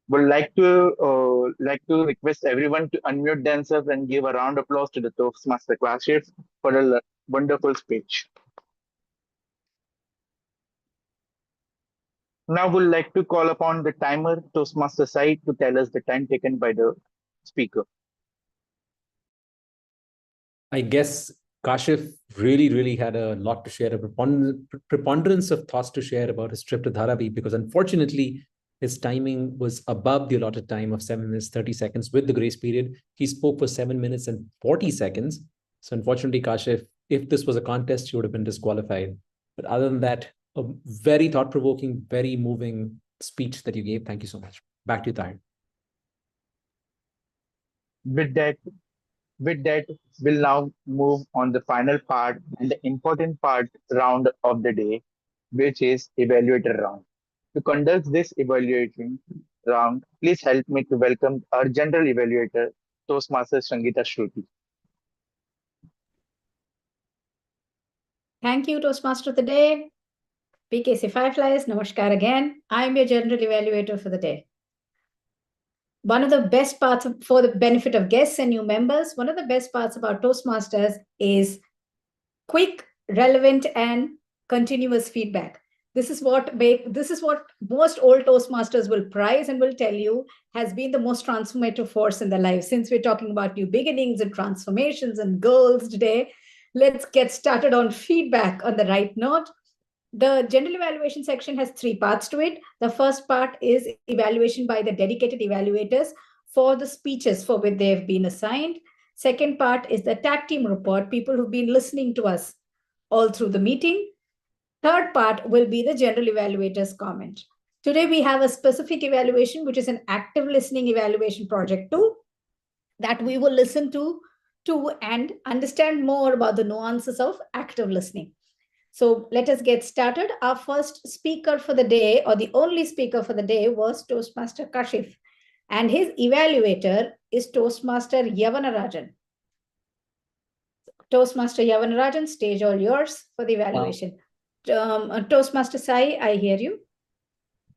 would like to request everyone to unmute themselves and give a round of applause to the Toastmaster Kashif for a wonderful speech. Now we'd like to call upon the timer Toastmaster side to tell us the time taken by the speaker. I guess Kashif really had a lot to share, a preponderance of thoughts to share about his trip to Dharavi, because unfortunately, his timing was above the allotted time of 7 minutes, 30 seconds with the grace period. He spoke for 7 minutes and 40 seconds. So unfortunately, Kashif, if this was a contest, you would have been disqualified. But other than that, a very thought-provoking, very moving speech that you gave. Thank you so much. Back to you, Tahir. With that, we'll now move on the final part and the important part round of the day, which is evaluator round. To conduct this evaluation round, please help me to welcome our general evaluator, Toastmaster Sangeeta Shruti. Thank you, Toastmaster of the day. BKC Fireflies, namaskar again. I'm your general evaluator for the day. One of the best parts for the benefit of guests and new members, one of the best parts about Toastmasters is quick, relevant, and continuous feedback. This is what most old Toastmasters will prize and will tell you has been the most transformative force in their life. Since we're talking about new beginnings and transformations and goals today, let's get started on feedback on the right note. The general evaluation section has 3 parts to it. The first part is evaluation by the dedicated evaluators for the speeches for which they have been assigned. Second part is the tag team report, people who've been listening to us all through the meeting. Third part will be the general evaluator's comment. Today we have a specific evaluation, which is an active listening evaluation project 2, that we will listen to and understand more about the nuances of active listening. So let us get started. Our first speaker for the day, or the only speaker for the day, was Toastmaster Kashif. And his evaluator is Toastmaster Yavanarajan. Toastmaster Yavanarajan, stage all yours for the evaluation. Toastmaster Sai, I hear you.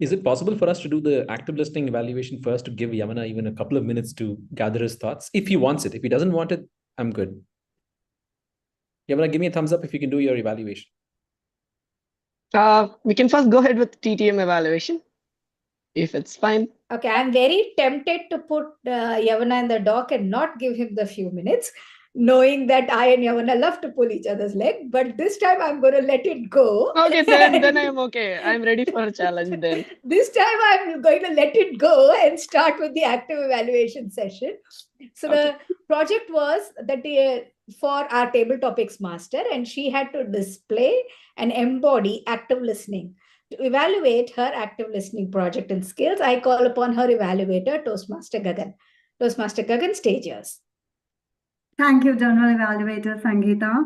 Is it possible for us to do the active listening evaluation first to give Yamana even a couple of minutes to gather his thoughts? If he wants it. If he doesn't want it, I'm good. Yamana, give me a thumbs up if you can do your evaluation. We can first go ahead with TTM evaluation, if it's fine. Okay, I'm very tempted to put Yavana in the dock and not give him the few minutes, knowing that I and Yavana love to pull each other's leg. But this time I'm going to let it go. Okay, then I'm okay. I'm ready for a challenge then. This time I'm going to let it go and start with the active evaluation session. So the project was that for our table topics master, and she had to display and embody active listening. To evaluate her active listening project and skills, I call upon her evaluator, Toastmaster Gagan. Toastmaster Gagan, stage yours. Thank you, General Evaluator Sangeeta.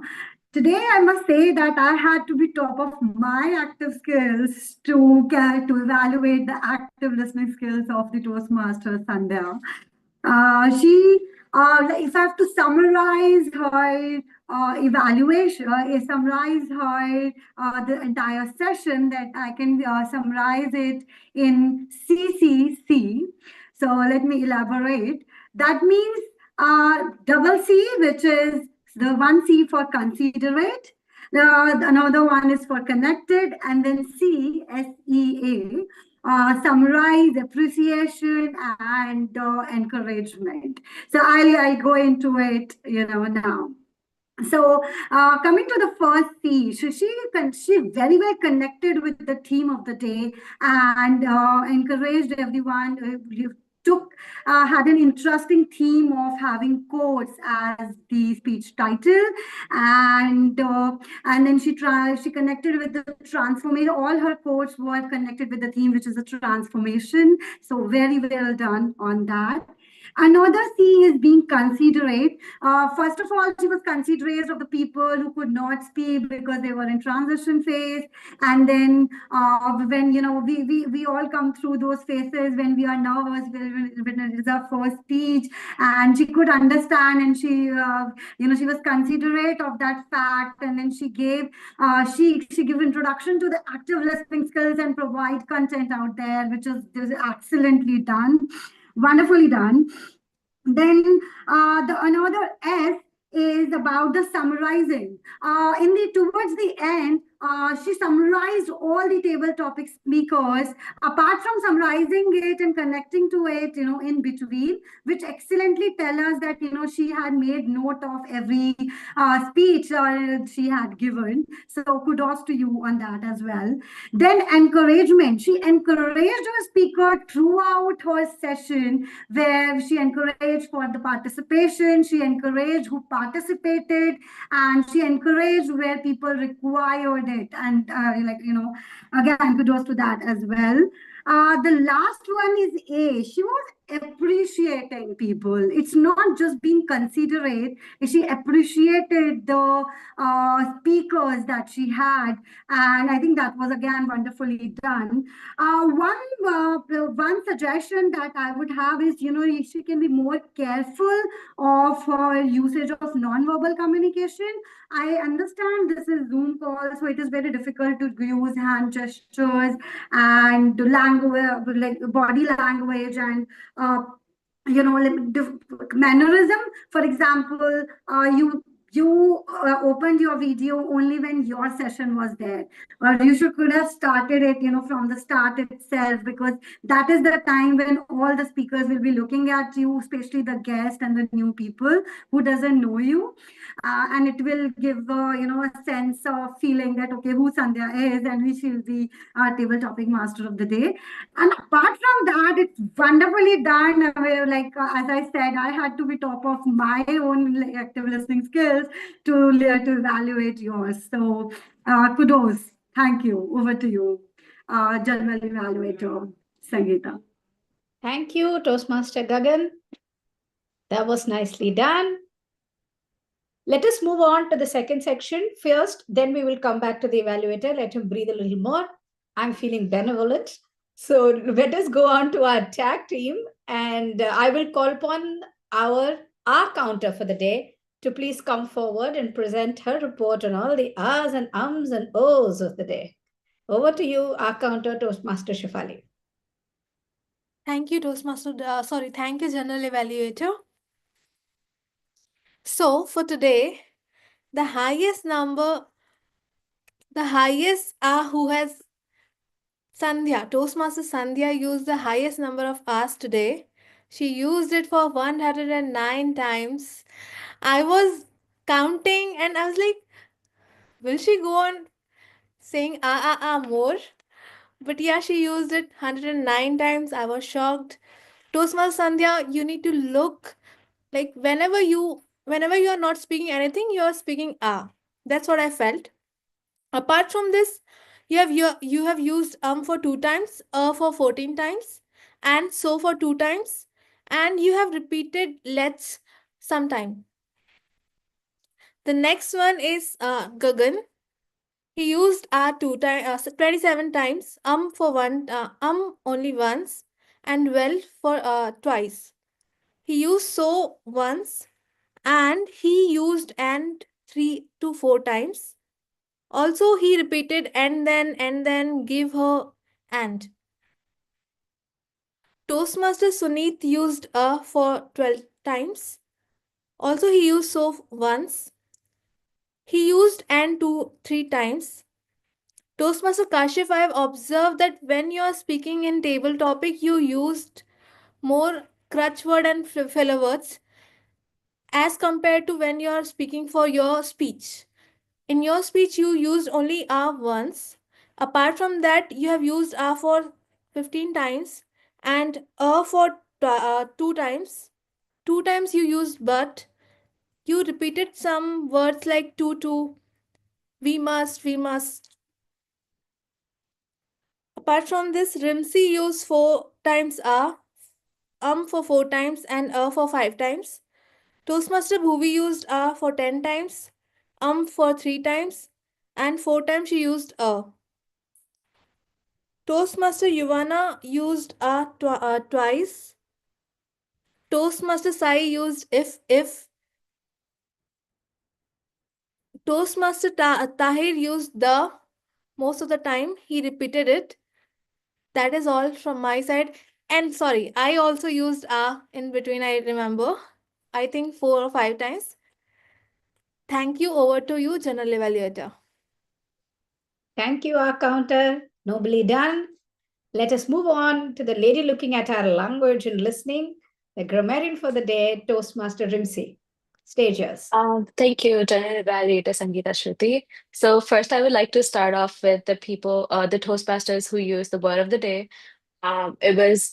Today, I must say that I had to be top of my active skills to evaluate the active listening skills of the Toastmaster Sandhya. If I have to summarize her evaluation, summarize her the entire session, that I can summarize it in CCC. So let me elaborate. That means double C, which is the 1 C for considerate. Another one is for connected, and then C, SEA. Summarize, appreciation, and encouragement. So I'll go into it, now. So coming to the first C, she very well connected with the theme of the day and encouraged everyone. Had an interesting theme of having quotes as the speech title, and then she connected with the transformation. All her quotes were connected with the theme, which is a transformation. So very well done on that. Another C is being considerate. First of all, she was considerate of the people who could not speak because they were in transition phase. And then when, we all come through those phases when we are nervous, when it is our first speech, and she could understand, and she was considerate of that fact. And then she gave introduction to the active listening skills and provide content out there, which is excellently done, wonderfully done. Then the another S is about the summarizing. Towards the end, she summarized all the table topic speakers. Apart from summarizing it and connecting to it, in between, which excellently tell us that she had made note of every speech she had given. So kudos to you on that as well. Then encouragement. She encouraged her speaker throughout her session, where she encouraged for the participation, she encouraged who participated, and she encouraged where people required it. And again, kudos to that as well. The last one is A. She was appreciating people. It's not just being considerate. She appreciated the speakers that she had, and I think that was again wonderfully done. One suggestion that I would have is, she can be more careful of her usage of non-verbal communication. I understand this is Zoom call, so it is very difficult to use hand gestures and language, like body language, and mannerism. For example, you opened your video only when your session was there, or you could have started it from the start itself, because that is the time when all the speakers will be looking at you, especially the guest and the new people who doesn't know you. And it will give a sense of feeling that, okay, who Sandhya is, and who she will be our table topic master of the day. And apart from that, it's wonderfully done. As I said, I had to be top of my own active listening skills to evaluate yours. So kudos. Thank you. Over to you, general evaluator Sangeeta. Thank you, Toastmaster Gagan. That was nicely done. Let us move on to the second section first, then we will come back to the evaluator. Let him breathe a little more. I'm feeling benevolent. So let us go on to our tag team, and I will call upon our counter for the day to please come forward and present her report on all the R's and ums and O's of the day. Over to you, our counter, Toastmaster Shefali. Thank you, thank you, General Evaluator. So for today, the highest who has Sandhya, Toastmaster Sandhya used the highest number of hours today. She used it for 109 times. I was counting and I was like, will she go on saying more? But yeah, she used it 109 times. I was shocked. Toastmaster Sandhya, you need to look like whenever you are not speaking anything, you are speaking ah. That's what I felt. Apart from this, you have used for 2 times, for 14 times, and so for 2 times, and you have repeated let's sometime. The next one is Gagan. He used 27 times, for one, only once, and well for twice. He used so once, and he used and 3 to 4 times. Also, he repeated and then give her and. Toastmaster Suneet used a for 12 times. Also, he used so once. He used and 3 times. Toastmaster Kashif, I have observed that when you are speaking in table topic, you used more crutch word and filler words as compared to when you are speaking for your speech. In your speech, you used only a once. Apart from that, you have used a for 15 times and a for 2 times. 2 times you used but. You repeated some words like to, we must. Apart from this, Rimsi used 4 times a. for 4 times and for 5 times. Toastmaster Bhuvi used for 10 times, for 3 times, and 4 times she used Toastmaster Yuvana used twice. Toastmaster Sai used if. Toastmaster Tahir used the most of the time. He repeated it. That is all from my side. And sorry, I also used in between, I remember. I think 4 or 5 times. Thank you. Over to you, General Evaluator. Thank you, our counter. Nobly done. Let us move on to the lady looking at our language and listening, the grammarian for the day, Toastmaster Rimsi. Stage yours. Thank you, General Evaluator Sangeeta Shruti. So first, I would like to start off with the people, the Toastmasters who use the word of the day. It was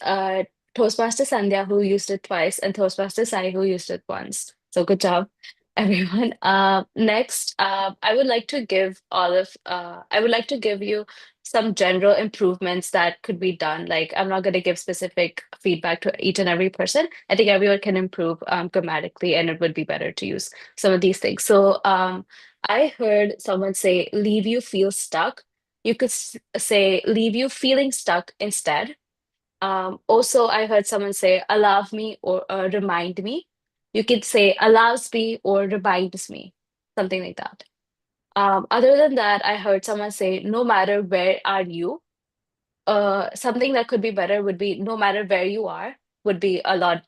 Toastmaster Sandhya who used it twice and Toastmaster Sai who used it once. So good job, everyone. Next, I would like to give you some general improvements that could be done. Like I'm not going to give specific feedback to each and every person. I think everyone can improve grammatically, and it would be better to use some of these things. So I heard someone say, "Leave you feel stuck." You could say, "Leave you feeling stuck" instead. Also, I heard someone say, "Allow me" or "remind me." You could say, "Allows me" or "reminds me," something like that. Other than that, I heard someone say, "No matter where are you." Something that could be better would be, "No matter where you are," would be a lot,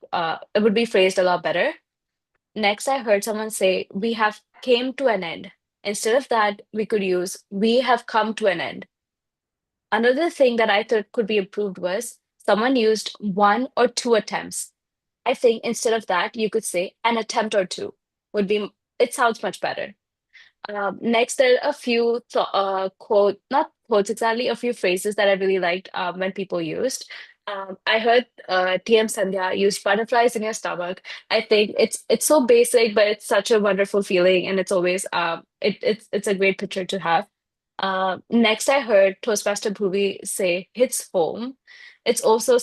it would be phrased a lot better. Next, I heard someone say, "We have came to an end." Instead of that, we could use, "We have come to an end." Another thing that I thought could be improved was someone used one or two attempts. I think instead of that, you could say an attempt or two would be, it sounds much better. Next, there are a few not quotes exactly, a few phrases that I really liked when people used. I heard TM Sandhya use "butterflies in your stomach." I think it's so basic, but it's such a wonderful feeling, and it's always it's a great picture to have. Next, I heard Toastmaster Bhuvi say "hits home." It's also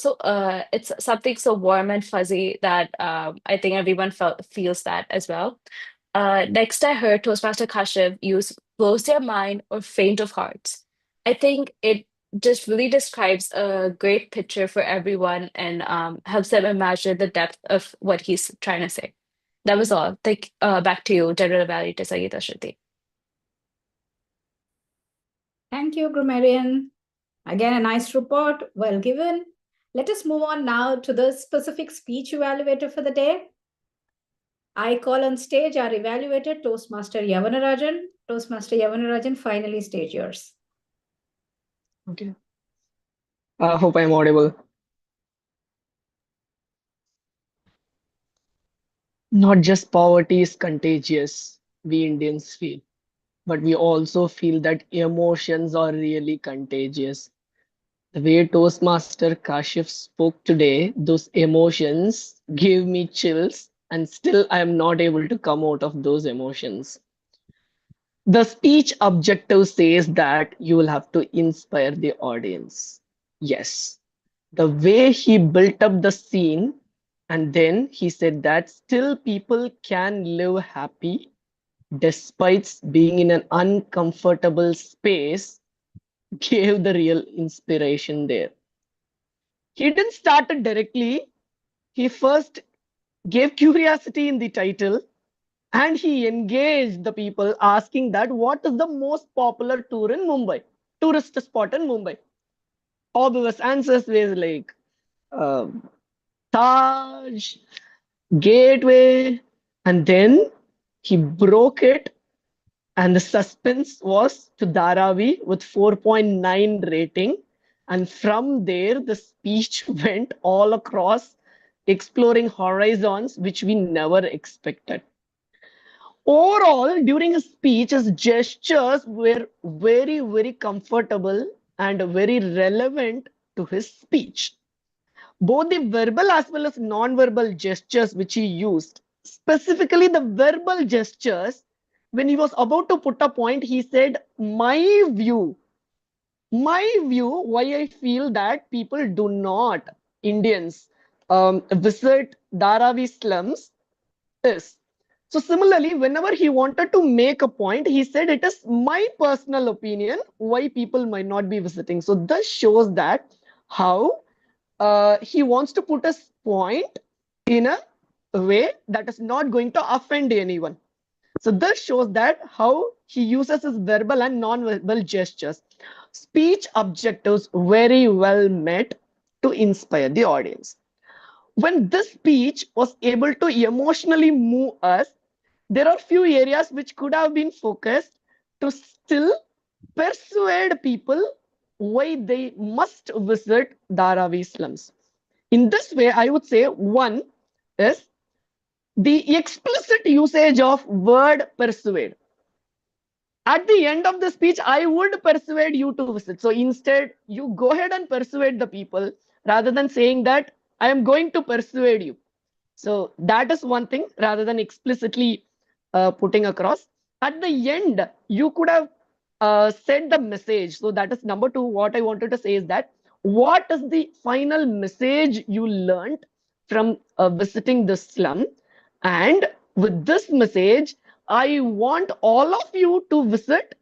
it's something so warm and fuzzy that I think everyone feels that as well. Next, I heard Toastmaster Kashyap use "blows their mind" or "faint of hearts." I think it just really describes a great picture for everyone and helps them imagine the depth of what he's trying to say. That was all. Back to you, General Evaluator Sangeeta Shruti. Thank you, grammarian. Again, a nice report, well given. Let us move on now to the specific speech evaluator for the day. I call on stage our evaluator, Toastmaster Yavanarajan. Toastmaster Yavanarajan, finally stage yours. Okay. I hope I'm audible. Not just poverty is contagious, we Indians feel, but we also feel that emotions are really contagious. The way Toastmaster Kashif spoke today, those emotions gave me chills, and still I am not able to come out of those emotions. The speech objective says that you will have to inspire the audience. Yes, the way he built up the scene, and then he said that still people can live happy despite being in an uncomfortable space, gave the real inspiration there. He didn't start it directly. He first gave curiosity in the title, and he engaged the people asking that what is the most popular tour in Mumbai, tourist spot in Mumbai. Obvious answers were like Taj, Gateway, and then he broke it, and the suspense was to Dharavi with 4.9 rating. And from there, the speech went all across, exploring horizons which we never expected. Overall, during his speech, his gestures were very, very comfortable and very relevant to his speech. Both the verbal as well as non-verbal gestures which he used, specifically the verbal gestures, when he was about to put a point, he said, view, my view, why I feel that people do not, Indians, visit Dharavi slums is. So similarly, whenever he wanted to make a point, he said it is my personal opinion why people might not be visiting. So this shows that how he wants to put his point in a way that is not going to offend anyone. So this shows that how he uses his verbal and non-verbal gestures. Speech objectives very well met to inspire the audience. When this speech was able to emotionally move us, there are few areas which could have been focused to still persuade people why they must visit Dharavi slums. In this way, I would say one is the explicit usage of word persuade. At the end of the speech, I would persuade you to visit. So instead, you go ahead and persuade the people rather than saying that I am going to persuade you. So that is one thing rather than explicitly putting across. At the end, you could have said the message. So that is number two. What I wanted to say is that what is the final message you learned from visiting the slum? And with this message, I want all of you to visit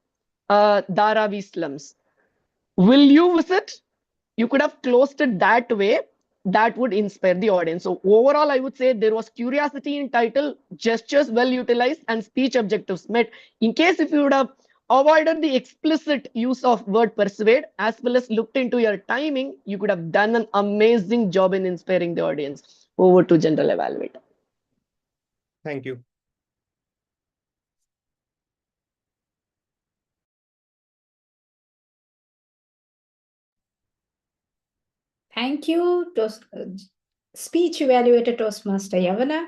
Dharavi slums. Will you visit? You could have closed it that way. That would inspire the audience. So overall, I would say there was curiosity in title, gestures well utilized, and speech objectives met. In case if you would have avoided the explicit use of word persuade as well as looked into your timing, you could have done an amazing job in inspiring the audience. Over to general evaluator. Thank you. Thank you, speech evaluator Toastmaster Yavana.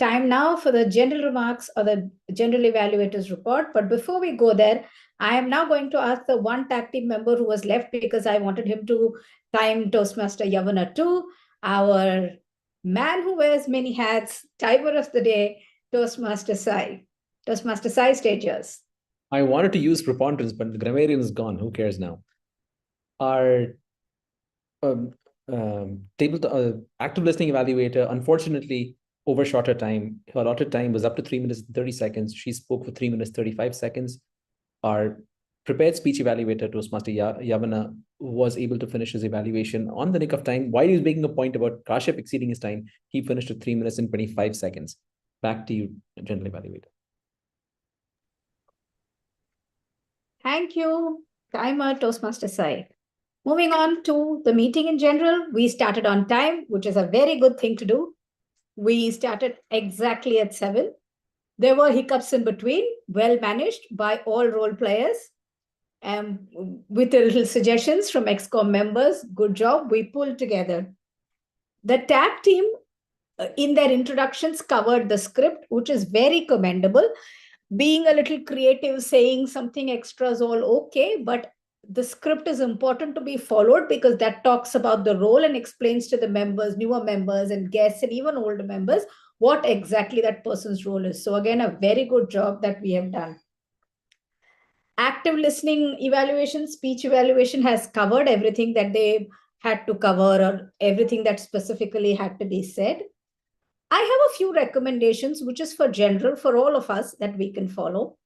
Time now for the general remarks or the general evaluator's report. But before we go there, I am now going to ask the one tag team member who was left because I wanted him to time Toastmaster Yavana too, our man who wears many hats, timer of the day, Toastmaster Sai. Toastmaster Sai, stage yours. I wanted to use preponderance, but the grammarian is gone. Who cares now? Our active listening evaluator, unfortunately, overshot her time. Her allotted time was up to 3 minutes and 30 seconds. She spoke for 3 minutes, 35 seconds. Our prepared speech evaluator, Toastmaster Yavana, was able to finish his evaluation on the nick of time. While he was making a point about Kashyap exceeding his time, he finished at 3 minutes and 25 seconds. Back to you, general evaluator. Thank you, timer Toastmaster Sai. Moving on to the meeting in general, we started on time, which is a very good thing to do. We started exactly at 7. There were hiccups in between, well managed by all role players. With a little suggestions from XCOM members, good job, we pulled together. The tag team in their introductions covered the script, which is very commendable. Being a little creative, saying something extra is all okay, but the script is important to be followed because that talks about the role and explains to the members, newer members and guests and even older members what exactly that person's role is. So again, a very good job that we have done. Active listening evaluation, speech evaluation has covered everything that they had to cover or everything that specifically had to be said. I have a few recommendations, which is for general, for all of us that we can follow.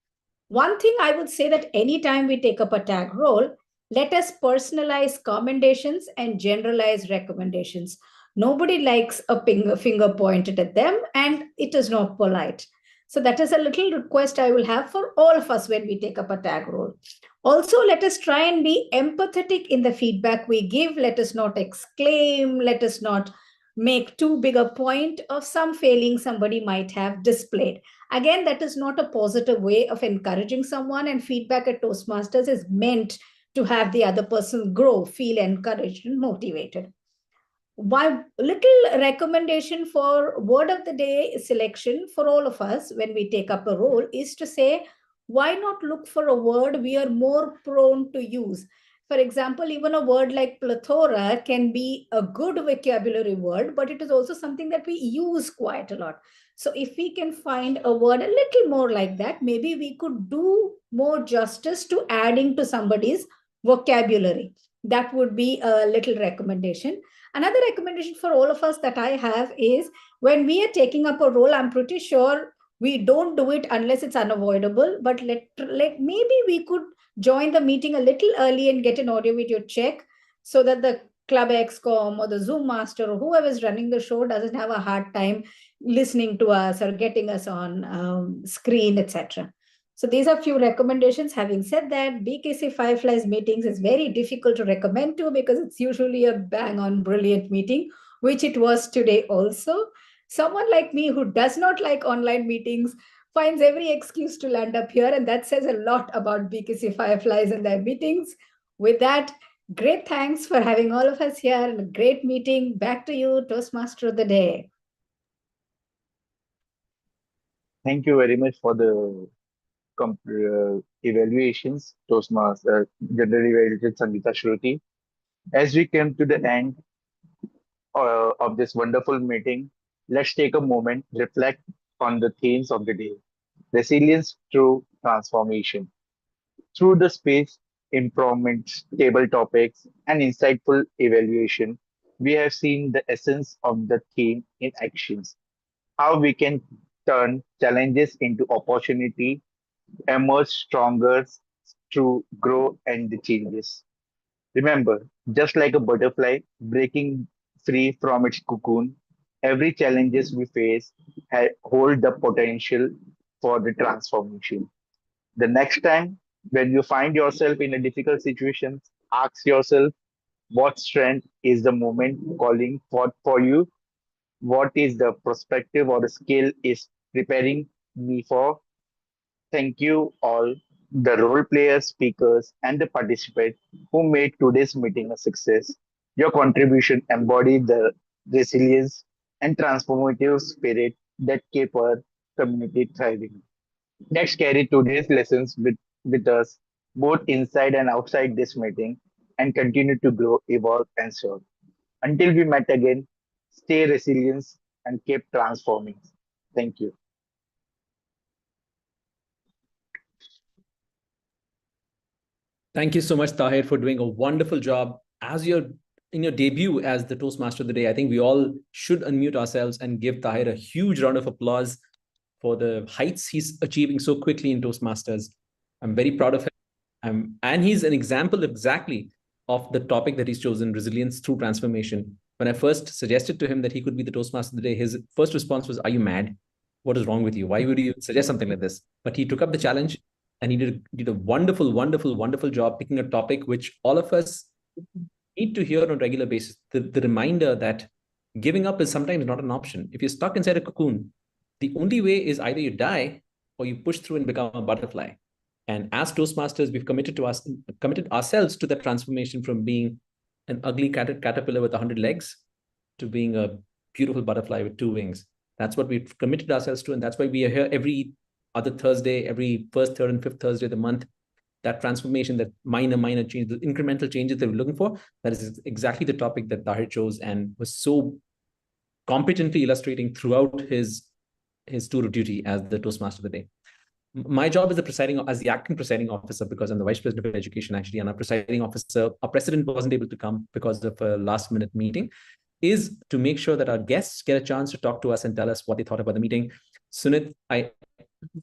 One thing I would say that anytime we take up a tag role, let us personalize commendations and generalize recommendations. Nobody likes a finger pointed at them, and it is not polite. So that is a little request I will have for all of us when we take up a tag role. Also, let us try and be empathetic in the feedback we give. Let us not exclaim. Let us not make too big a point of some failing somebody might have displayed. Again, that is not a positive way of encouraging someone, and feedback at Toastmasters is meant to have the other person grow, feel encouraged and motivated. One little recommendation for word of the day selection for all of us when we take up a role is to say, why not look for a word we are more prone to use? For example, even a word like plethora can be a good vocabulary word, but it is also something that we use quite a lot. So if we can find a word a little more like that, maybe we could do more justice to adding to somebody's vocabulary. That would be a little recommendation. Another recommendation for all of us that I have is when we are taking up a role, I'm pretty sure we don't do it unless it's unavoidable, but maybe we could join the meeting a little early and get an audio video check so that the Club XCOM or the Zoom master or whoever is running the show doesn't have a hard time listening to us or getting us on screen, etc. So these are few recommendations. Having said that, BKC Fireflies meetings is very difficult to recommend to because it's usually a bang on brilliant meeting, which it was today also. Someone like me who does not like online meetings finds every excuse to land up here, and that says a lot about BKC Fireflies and their meetings. With that, great thanks for having all of us here and a great meeting. Back to you, Toastmaster of the Day. Thank you very much for the evaluations, Toastmaster, generally evaluated Sangeeta Shruti. As we came to the end of this wonderful meeting, let's take a moment, reflect on the themes of the day. Resilience through transformation. Through the space, improvements, table topics, and insightful evaluation, we have seen the essence of the theme in actions. How we can turn challenges into opportunity, emerge stronger through grow and the changes. Remember, just like a butterfly breaking free from its cocoon, every challenges we face hold the potential for the transformation. The next time when you find yourself in a difficult situation, ask yourself what strength is the moment calling for you? What is the perspective or the skill is preparing me for? Thank you all, the role players, speakers, and the participants who made today's meeting a success. Your contribution embodied the resilience and transformative spirit that keep our community thriving. Let's carry today's lessons with us, both inside and outside this meeting, and continue to grow, evolve, and serve. Until we meet again, stay resilient and keep transforming. Thank you. Thank you so much, Tahir, for doing a wonderful job. As you're in your debut as the Toastmaster of the Day, I think we all should unmute ourselves and give Tahir a huge round of applause for the heights he's achieving so quickly in Toastmasters. I'm very proud of him. And he's an example exactly of the topic that he's chosen, resilience through transformation. When I first suggested to him that he could be the Toastmaster of the Day, his first response was, "Are you mad? What is wrong with you? Why would you suggest something like this?" But he took up the challenge and he did a wonderful, wonderful, wonderful job picking a topic which all of us need to hear on a regular basis. The reminder that giving up is sometimes not an option. If you're stuck inside a cocoon, the only way is either you die or you push through and become a butterfly. And as Toastmasters, we've committed ourselves to that transformation from being an ugly caterpillar with 100 legs to being a beautiful butterfly with 2 wings. That's what we've committed ourselves to, and that's why we are here every other Thursday, every first, third, and fifth Thursday of the month. That transformation, that minor change, the incremental changes that we're looking for, that is exactly the topic that Tahir chose and was so competently illustrating throughout his tour of duty as the Toastmaster of the Day. My job as the acting presiding officer, because I'm the vice president of education actually, and our presiding officer, our president wasn't able to come because of a last minute meeting, is to make sure that our guests get a chance to talk to us and tell us what they thought about the meeting. Sunit,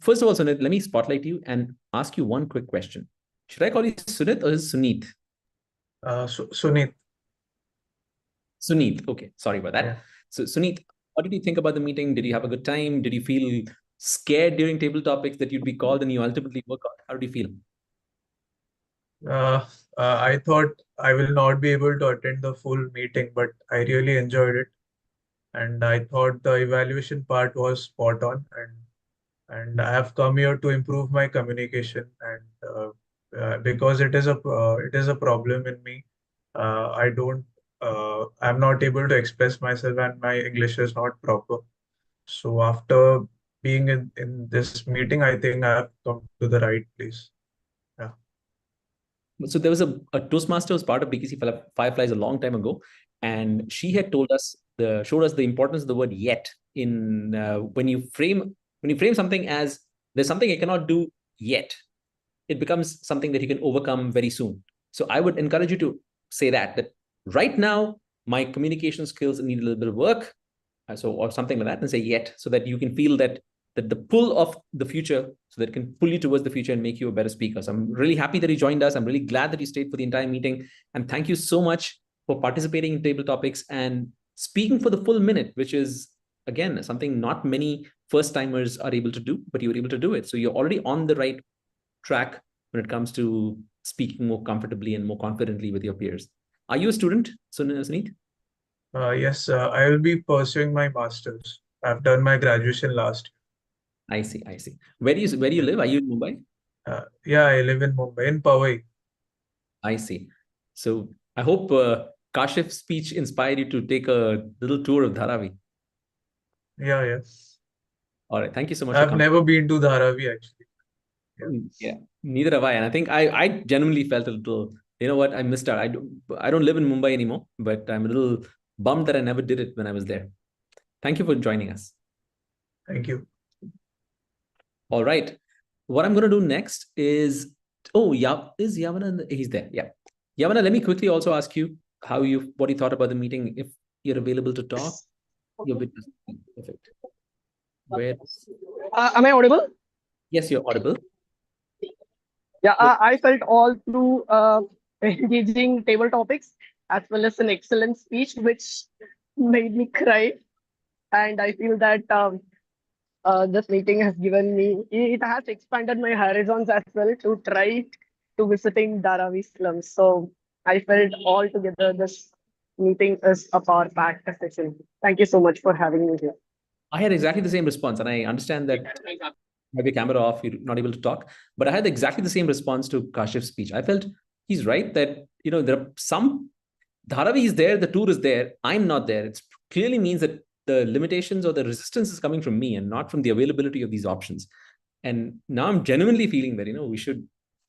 first of all, Sunit, let me spotlight you and ask you one quick question. Should I call you Sunit or is it Sunit? Sunit. Sunit, okay, sorry about that. Yeah. So Sunit, what did you think about the meeting? Did you have a good time? Did you feel scared during table topics that you'd be called and you ultimately work out? How did you feel? I thought I will not be able to attend the full meeting, but I really enjoyed it. And I thought the evaluation part was spot on. And I have come here to improve my communication. And because it is a problem in me, I'm not able to express myself and my English is not proper. So after being in this meeting, I think I have come to the right place. Yeah. So there was a Toastmaster was part of BKC Fireflies a long time ago, and she had showed us the importance of the word "yet" in when you frame something as there's something I cannot do yet, it becomes something that you can overcome very soon. So I would encourage you to say that right now my communication skills need a little bit of work, or something like that, and say yet, so that you can feel that the pull of the future, so that it can pull you towards the future and make you a better speaker. So I'm really happy that you joined us. I'm really glad that you stayed for the entire meeting, and thank you so much for participating in table topics and speaking for the full minute, which is again something not many first timers are able to do, but you were able to do it. So you're already on the right track when it comes to speaking more comfortably and more confidently with your peers. Are you a student, Suneet? Yes, I will be pursuing my master's. I've done my graduation last I see, I see. Where do you live? Are you in Mumbai? year. Yeah, I live in Mumbai, in Powai. I see. So I hope Kashif's speech inspired you to take a little tour of Dharavi. Yeah, yes. All right. Thank you so much for I've coming. never been to Dharavi actually. Yeah, neither have I. And I think I genuinely felt a little, you know what, I missed out. I don't live in Mumbai anymore, but I'm a little bummed that I never did it when I was there. Thank you for joining us. Thank you. All right. What I'm going to do next is, is Yavana, he's there. Yeah. Yavana, let me quickly also ask you what you thought about the meeting. If you're available to talk, you're with us. Perfect. Where? Am I audible? Yes, you're audible. Yeah, I felt all through engaging table topics as well as an excellent speech, which made me cry. And I feel that this meeting has given me, it has expanded my horizons as well to try to visiting Dharavi slums. So I felt altogether this meeting is a power packed session. Thank you so much for having me here. I had exactly the same response, and I understand that maybe camera off, you're not able to talk. But I had exactly the same response to Kashif's speech. I felt he's right that there are some Dharavi is there, the tour is there. I'm not there. It clearly means that the limitations or the resistance is coming from me and not from the availability of these options. And now I'm genuinely feeling that we should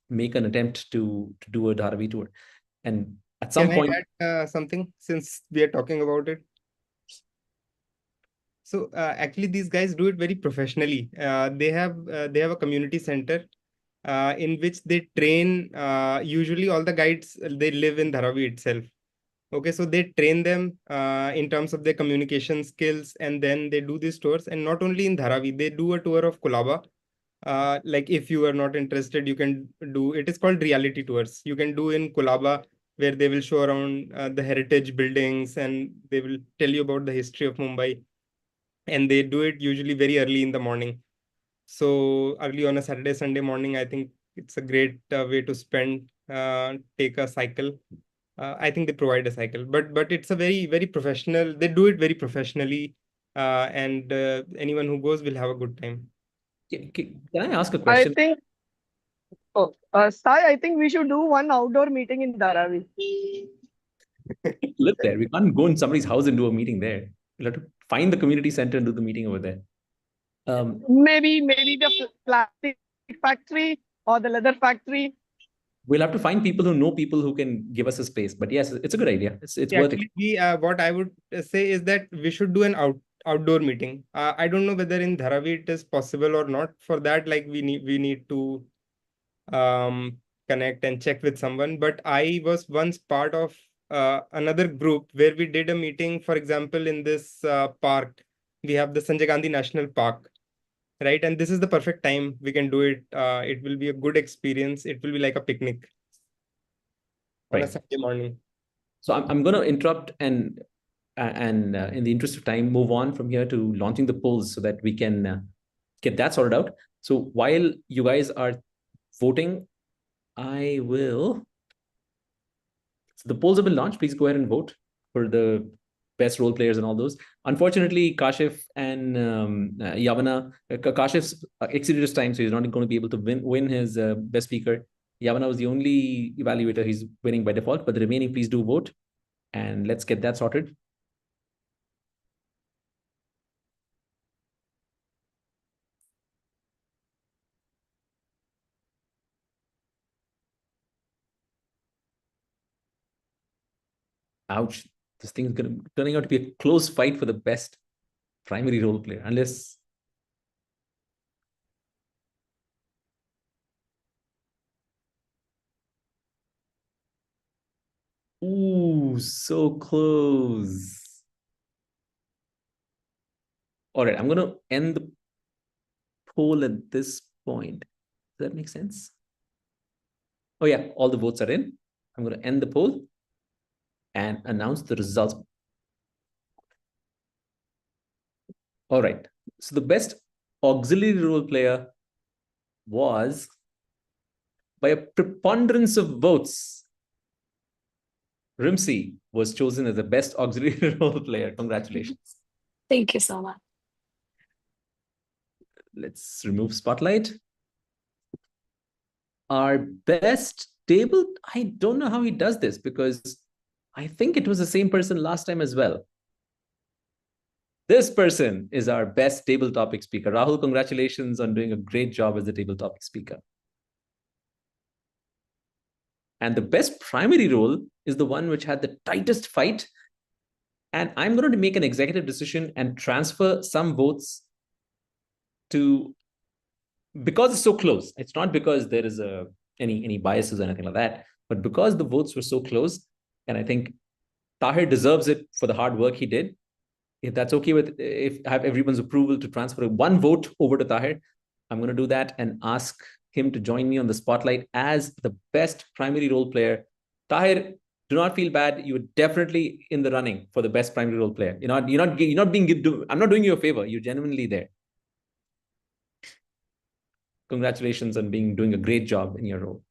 make an attempt to do a Dharavi tour. And at some Can point, I add something since we are talking about it? So actually, these guys do it very professionally. They have a community center in which they train. Usually, all the guides they live in Dharavi itself. Okay, so they train them in terms of their communication skills, and then they do these tours. And not only in Dharavi, they do a tour of Kulaba. Like if you are not interested, you can do. It is called reality tours. You can do in Kulaba, where they will show around the heritage buildings and they will tell you about the history of Mumbai, and they do it usually very early in the morning. So early on a Saturday, Sunday morning, I think it's a great way to take a cycle. I think they provide a cycle, but it's a very, very professional. They do it very professionally, and anyone who goes will have a good time. can I ask a I question? think, Sai, I think we should do one outdoor meeting in Dharavi. Live there. We can't go in somebody's house and do a meeting there. We'll have to find the community center and do the meeting over there. Maybe the plastic factory or the leather factory. We'll have to find people who know people who can give us a space. But yes, it's a good idea. It's Yeah, worth it. actually, what I would say is that we should do an outdoor meeting. I don't know whether in Dharavi it is possible or not. For that, like we need to um, connect and check with someone. But I was once part of another group where we did a meeting, for example, in this park. We have the Sanjay Gandhi National Park, right? And this is the perfect time we can do it. It will be a good experience. It will be like a picnic on a Right. Sunday morning. So I'm going to interrupt and in the interest of time, move on from here to launching the polls so that we can get that sorted out. So while you guys are voting, I will. So the polls have been launched. Please go ahead and vote for the best role players and all those. Unfortunately, Kashif and Yavana, Kashif's exceeded his time, so he's not going to be able to win his best speaker. Yavana was the only evaluator. He's winning by default, but the remaining, please do vote. And let's get that sorted. Ouch. This thing's turning out to be a close fight for the best primary role player, unless. Ooh. Ooh, so close. All right, I'm going to end the poll at this point. Does that make sense? Oh yeah, all the votes are in. I'm going to end the poll and announce the results. All right, so the best auxiliary role player was, by a preponderance of votes, Rimsey was chosen as the best auxiliary role player. Congratulations. Thank you so much. Let's remove spotlight. Our best table, I don't know how he does this because I think it was the same person last time as well. This person is our best table topic speaker. Rahul, congratulations on doing a great job as a table topic speaker. And the best primary role is the one which had the tightest fight. And I'm going to make an executive decision and transfer some votes to, because it's so close. It's not because there is any biases or anything like that, but because the votes were so close, and I think Tahir deserves it for the hard work he did. If that's okay with, if I have everyone's approval to transfer one vote over to Tahir, I'm going to do that and ask him to join me on the spotlight as the best primary role player. Tahir, do not feel bad. You're definitely in the running for the best primary role player. You're not being, I'm not doing you a favor. You're genuinely there. Congratulations on doing a great job in your role.